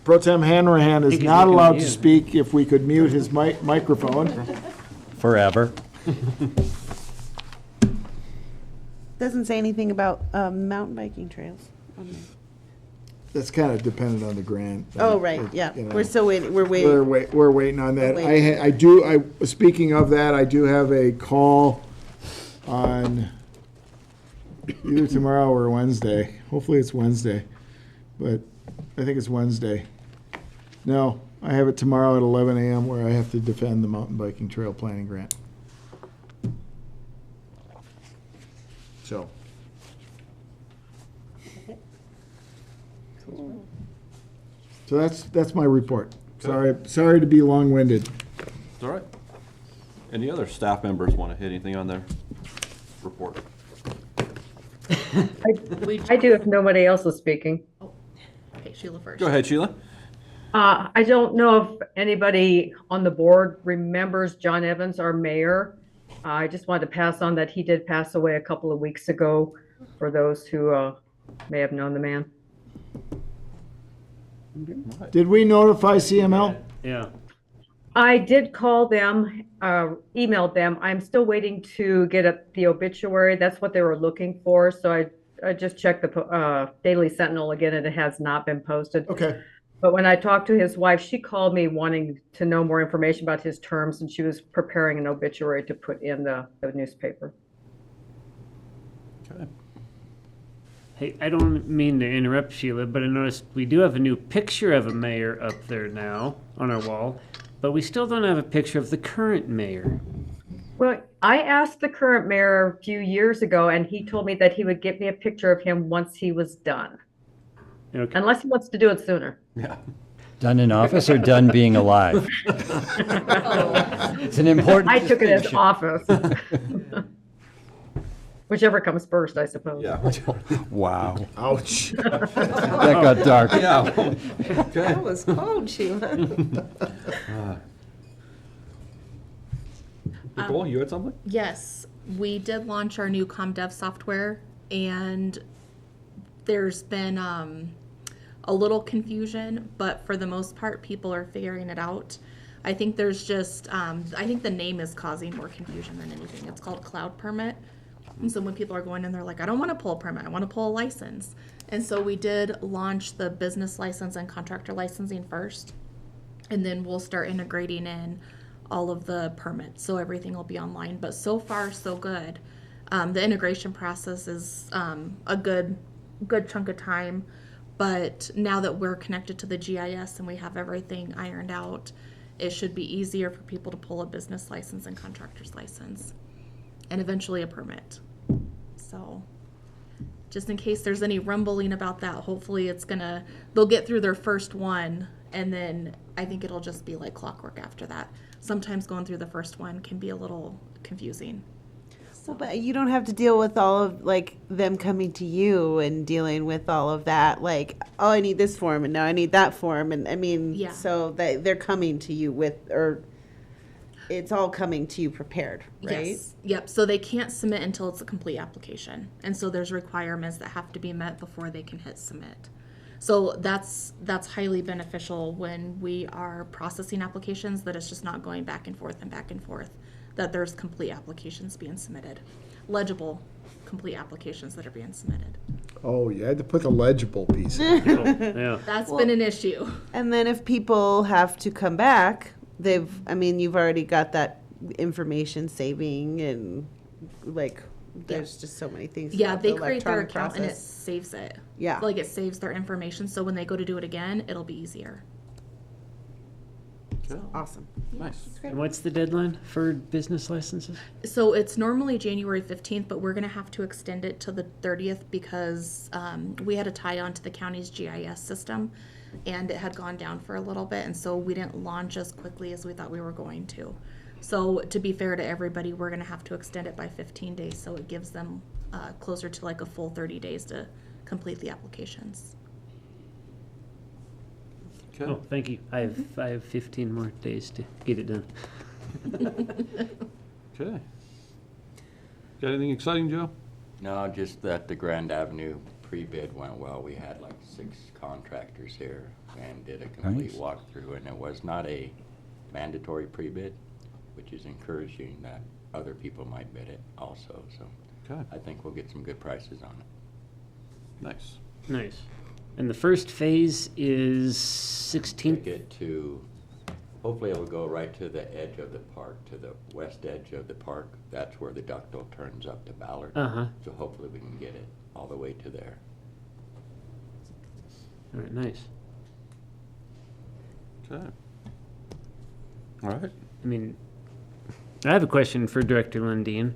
Pro Tem Hanrahan is not allowed to speak if we could mute his microphone. Forever. Doesn't say anything about mountain biking trails on there. That's kind of dependent on the grant. Oh, right, yeah. You know. We're still waiting, we're waiting. We're waiting on that. Waiting. Speaking of that, I do have a call on either tomorrow or Wednesday. Hopefully it's Wednesday, but I think it's Wednesday. No, I have it tomorrow at 11 a.m. where I have to defend the mountain biking trail planning grant. So. So that's my report. Sorry to be long-winded. It's all right. Any other staff members want to hit anything on their report? I do if nobody else is speaking. Okay, Sheila first. Go ahead, Sheila. I don't know if anybody on the board remembers John Evans, our mayor. I just wanted to pass on that he did pass away a couple of weeks ago, for those who may have known the man. Did we notify CML? Yeah. I did call them, emailed them. I'm still waiting to get the obituary. That's what they were looking for. So I just checked the Daily Sentinel again, and it has not been posted. Okay. But when I talked to his wife, she called me wanting to know more information about his terms, and she was preparing an obituary to put in the newspaper. Okay. Hey, I don't mean to interrupt, Sheila, but I noticed we do have a new picture of a mayor up there now on our wall, but we still don't have a picture of the current mayor. Well, I asked the current mayor a few years ago, and he told me that he would get me a picture of him once he was done. Okay. Unless he wants to do it sooner. Yeah. Done in office or done being alive? It's an important I took it as distinction. office. Whichever comes first, I suppose. Yeah. Wow. Ouch. That got dark. Yeah. Okay. That was cold, Sheila. Nicole, you had something? Yes, we did launch our new ComDev software, and there's been a little confusion, but for the most part, people are figuring it out. I think there's just, I think the name is causing more confusion than anything. It's called Cloud Permit. And so when people are going in, they're like, I don't want to pull a permit, I want to pull a license. And so we did launch the business license and contractor licensing first, and then we'll start integrating in all of the permits, so everything will be online. But so far, so good. The integration process is a good chunk of time, but now that we're connected to the GIS and we have everything ironed out, it should be easier for people to pull a business license and contractor's license, and eventually a permit. So just in case there's any rumbling about that, hopefully they'll get through their first one, and then I think it'll just be like clockwork after that. Sometimes going through the first one can be a little confusing. But you don't have to deal with all of, like, them coming to you and dealing with all of that, like, oh, I need this form, and now I need that form, and I mean, Yeah. so they're coming to you with, or it's all coming to you prepared, right? Yes. Yep. So they can't submit until it's a complete application. And so there's requirements that have to be met before they can hit submit. So that's highly beneficial when we are processing applications, that it's just not going back and forth, that there's complete applications being submitted. Legible, complete applications that are being submitted. Oh, you had to put the legible piece in. Yeah. That's been an issue. And then if people have to come back, you've already got that information saving and, like, there's just so many things. Yeah, about they the create their electronic account and it process. saves it. Yeah. Like it saves their information, so when they go to do it again, it'll be easier. Awesome. Nice. And what's the deadline for business licenses? So it's normally January 15th, but we're gonna have to extend it to the 30th because we had a tie on to the county's GIS system and it had gone down for a little bit, and so we didn't launch as quickly as we thought we were going to. So to be fair to everybody, we're gonna have to extend it by 15 days, so it gives them closer to like a full 30 days to complete the applications. Okay. Oh, thank you. I have 15 more days to get it done. Okay. Got anything exciting, Joe? No, just that the Grand Avenue pre-bid went well. We had like 6 contractors here and did a complete Nice. walkthrough, and it was not a mandatory pre-bid, which is encouraging that other people might bid it also. So Okay. I think we'll get some good prices on it. Nice. Nice. And the first phase is 16th. Get to, hopefully it'll go right to the edge of the park, to the west edge of the park. That's where the ductile turns up to Ballard. Uh-huh. So hopefully we can get it all the way to there. All right, nice. Okay. All right. I mean, I have a question for Director Lundin.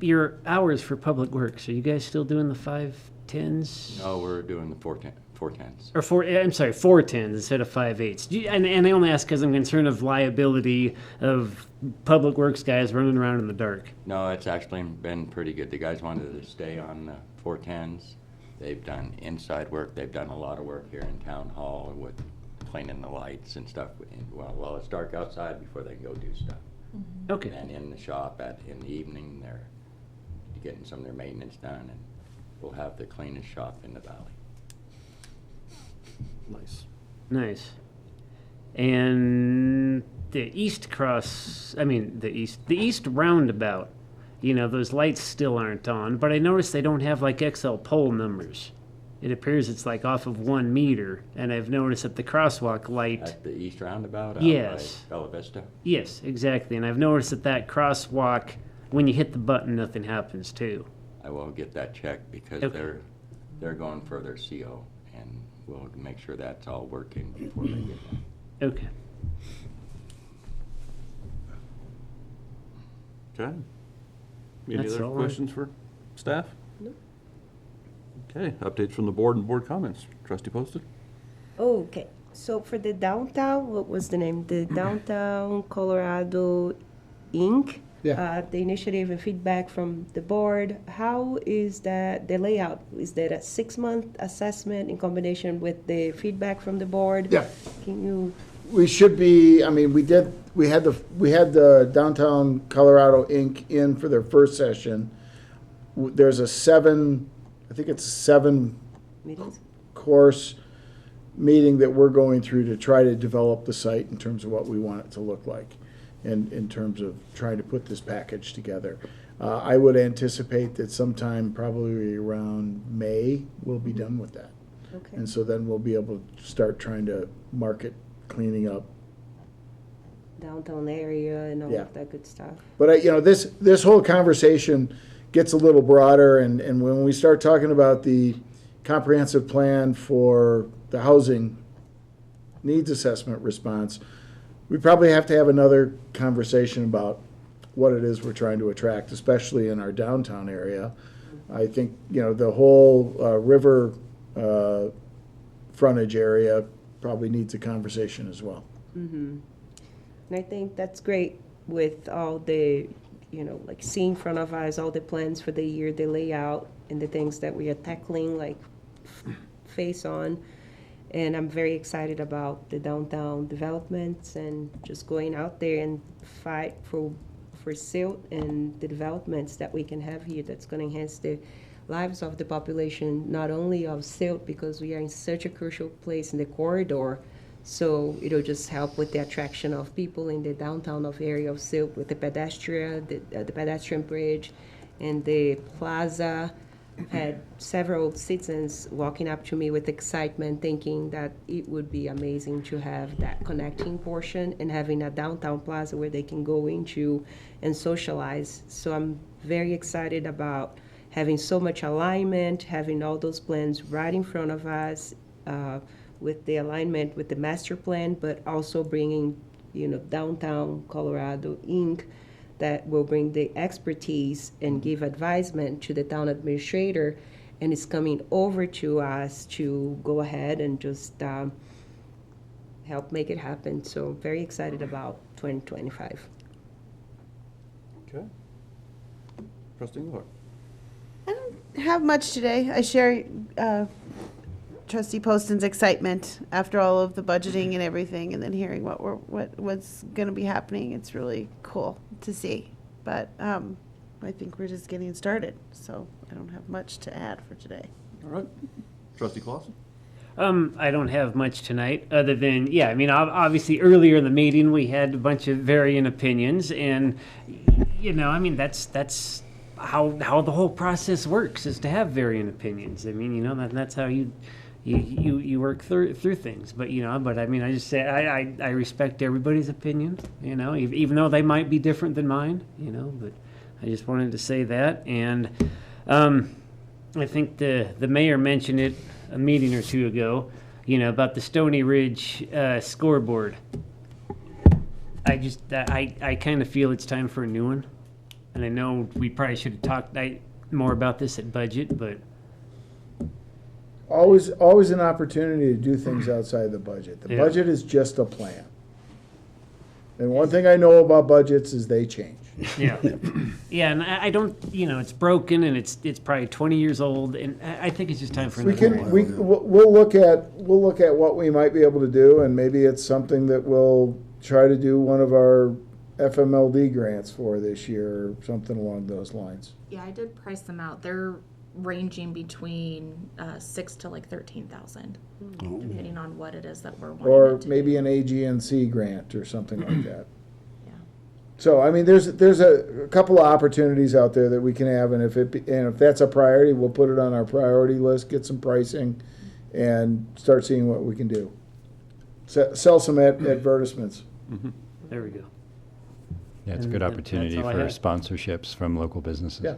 Your hours for public works, are you guys still doing the 5/10s? No, we're doing the 410s. Or 4/10s instead of 5/8s. And I only ask because I'm concerned of liability of public works guys running around in the dark. No, it's actually been pretty good. The guys wanted to stay on the 410s. They've done inside work. They've done a lot of work here in Town Hall with cleaning the lights and stuff. Well, it's dark outside before they can go do stuff. Okay. And in the shop in the evening, they're getting some of their maintenance done, and we'll have the cleanest shop in the valley. Nice. Nice. And the east roundabout, those lights still aren't on, but I noticed they don't have like XL pole numbers. It appears it's like off of 1 meter, and I've noticed that the crosswalk light. At the east roundabout out Yes. by Bella Vista? Yes, exactly. And I've noticed that crosswalk, when you hit the button, nothing happens too. I will get that checked because Okay. they're going for their CO, and we'll make sure that's all working before they get that. Okay. Okay. Any That's other all I- questions for staff? No. Okay, updates from the board and board comments. Trustee Posted? Okay, so for the downtown, what was the name? The Downtown Colorado Inc. Yeah. The initiative and feedback from the board. How is that, the layout? Is that a 6-month assessment in combination with the feedback from the board? Yeah. Can you? We should be, we had the Downtown Colorado Inc. in for their first session. There's a 7 Meetings? course meeting that we're going through to try to develop the site in terms of what we want it to look like, and in terms of trying to put this package together. I would anticipate that sometime probably around May, we'll be done with that. Okay. And so then we'll be able to start trying to market cleaning up. Downtown area and all Yeah. of that good stuff. But this whole conversation gets a little broader, and when we start talking about the comprehensive plan for the housing needs assessment response, we probably have to have another conversation about what it is we're trying to attract, especially in our downtown area. I think, the whole river frontage area probably needs a conversation as well. Mm-hmm. And I think that's great with all the like see in front of us all the plans for the year, the layout, and the things that we are tackling, like face on. And I'm very excited about the downtown developments and just going out there and fight for Silt and the developments that we can have here that's going to enhance the lives of the population, not only of Silt, because we are in such a crucial place in the corridor. So it'll just help with the attraction of people in the downtown of area of Silt with the pedestrian bridge and the plaza. Had several citizens walking up to me with excitement, thinking that it would be amazing to have that connecting portion and having a downtown plaza where they can go into and socialize. So I'm very excited about having so much alignment, having all those plans right in front of us, with the alignment with the master plan, but also bringing, Downtown Colorado Inc., that will bring the expertise and give advisement to the town administrator, and it's coming over to us to go ahead and just help make it happen. So very excited about 2025. Okay. Trustee Miller. I don't have much today. I share Trustee Poston's excitement after all of the budgeting and everything, and then hearing what's going to be happening. It's really cool to see. But I think we're just getting started, so I don't have much to add for today. All right. Trustee Clausen? I don't have much tonight other than, obviously earlier in the meeting, we had a bunch of varying opinions, and, that's how the whole process works, is to have varying opinions. That's how you work through things. But I just say I respect everybody's opinion, even though they might be different than mine, but I just wanted to say that. And I think the mayor mentioned it a meeting or two ago, about the Stony Ridge scoreboard. I kind of feel it's time for a new one. And I know we probably should have talked more about this at budget, but Always an opportunity to do things outside the budget. The budget is just a plan. And one thing I know about budgets is they change. Yeah. Yeah, and I don't, it's broken and it's probably 20 years old, and I think it's just time for another one. We'll look at what we might be able to do, and maybe it's something that we'll try to do one of our FMLD grants for this year, or something along those lines. Yeah, I did price them out. They're ranging between 6,000 to like 13,000, depending on what it is that we're wanting. Or it to maybe be. an AGNC grant or something like that. Yeah. So there's a couple of opportunities out there that we can have, and if that's a priority, we'll put it on our priority list, get some pricing, and start seeing what we can do. Sell some advertisements. Mm-hmm. There we go. Yeah, it's a good opportunity for sponsorships from local businesses. Yeah.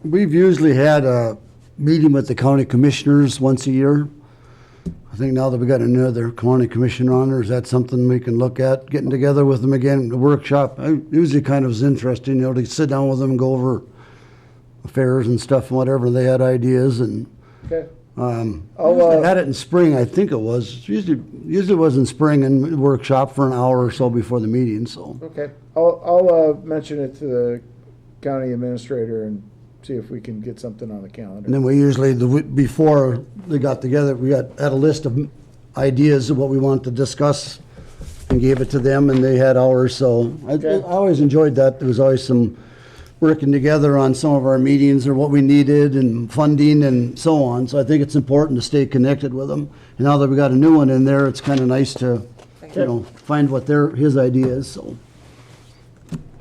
We've usually had a meeting with the county commissioners once a year. I think now that we got another county commissioner on there, is that something we can look at, getting together with them again, the workshop? I usually kind of was interesting, to sit down with them and go over affairs and stuff and whatever. They had ideas, and Okay. usually had it in spring, I think it was. Usually it was in spring and workshop for an hour or so before the meeting, so. Okay. I'll mention it to the county administrator and see if we can get something on the calendar. And then we usually, before they got together, had a list of ideas of what we wanted to discuss and gave it to them, and they had ours, so I always enjoyed that. There was always some working together on some of our meetings or what we needed and funding and so on, so I think it's important to stay connected with them. And now that we got a new one in there, it's kind of nice to, find what his idea is, so.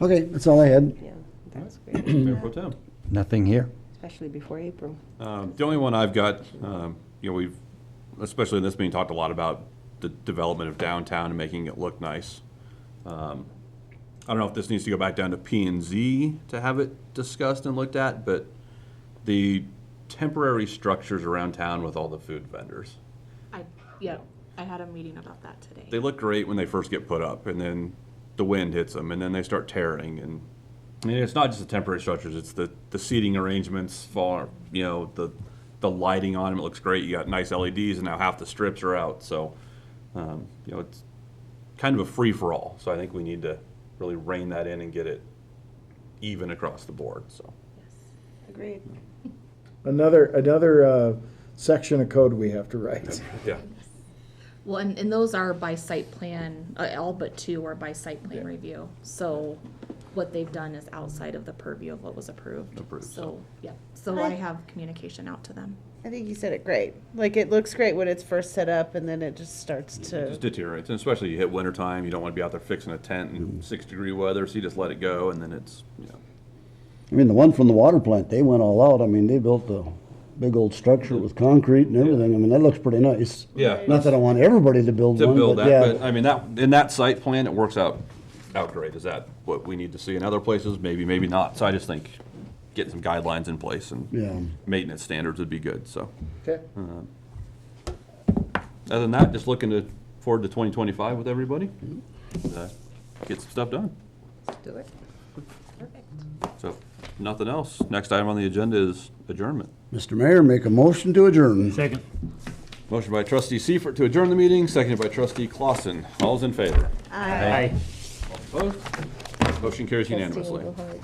Okay, that's all I had. Yeah, that's great. Mayor Pro Tem. Nothing here? Especially before April. The only one I've got, we've, especially in this meeting, talked a lot about the development of downtown and making it look nice. I don't know if this needs to go back down to P&Z to have it discussed and looked at, but the temporary structures around town with all the food vendors. I had a meeting about that today. They look great when they first get put up, and then the wind hits them, and then they start tearing. And it's not just the temporary structures; it's the seating arrangements, the lighting on them. It looks great. You got nice LEDs, and now half the strips are out. So, it's kind of a free-for-all. So I think we need to really rein that in and get it even across the board, so. Agreed. Another section of code we have to write. Yeah. Well, and those are by site plan, all but two are by site plan review. So what they've done is outside of the purview of what was approved. So, yeah, so I have communication out to them. I think you said it great. Like, it looks great when it's first set up, and then it just starts It to. just deteriorates, and especially you hit wintertime, you don't want to be out there fixing a tent in 6-degree weather, so you just let it go, and then it's, you know. I mean, the one from the water plant, they went all out. I mean, they built a big old structure with concrete and everything. I mean, that looks pretty nice. Yeah. Not that I want everybody to build To one, build but that, yeah. but I mean, that, in that site plan, it works out great. Is that what we need to see in other places? Maybe, maybe not. So I just think getting some guidelines in place and Yeah. maintenance standards would be good, so. Okay. Other than that, just looking forward to 2025 with everybody. Get some stuff done. Let's do it. So, nothing else. Next item on the agenda is adjournment. Mr. Mayor, make a motion to adjourn. Second. Motion by trustee Seifert to adjourn the meeting, seconded by trustee Clausen. All's in favor? Aye. Opposed? Motion carries unanimously. Trustee Engelhardt.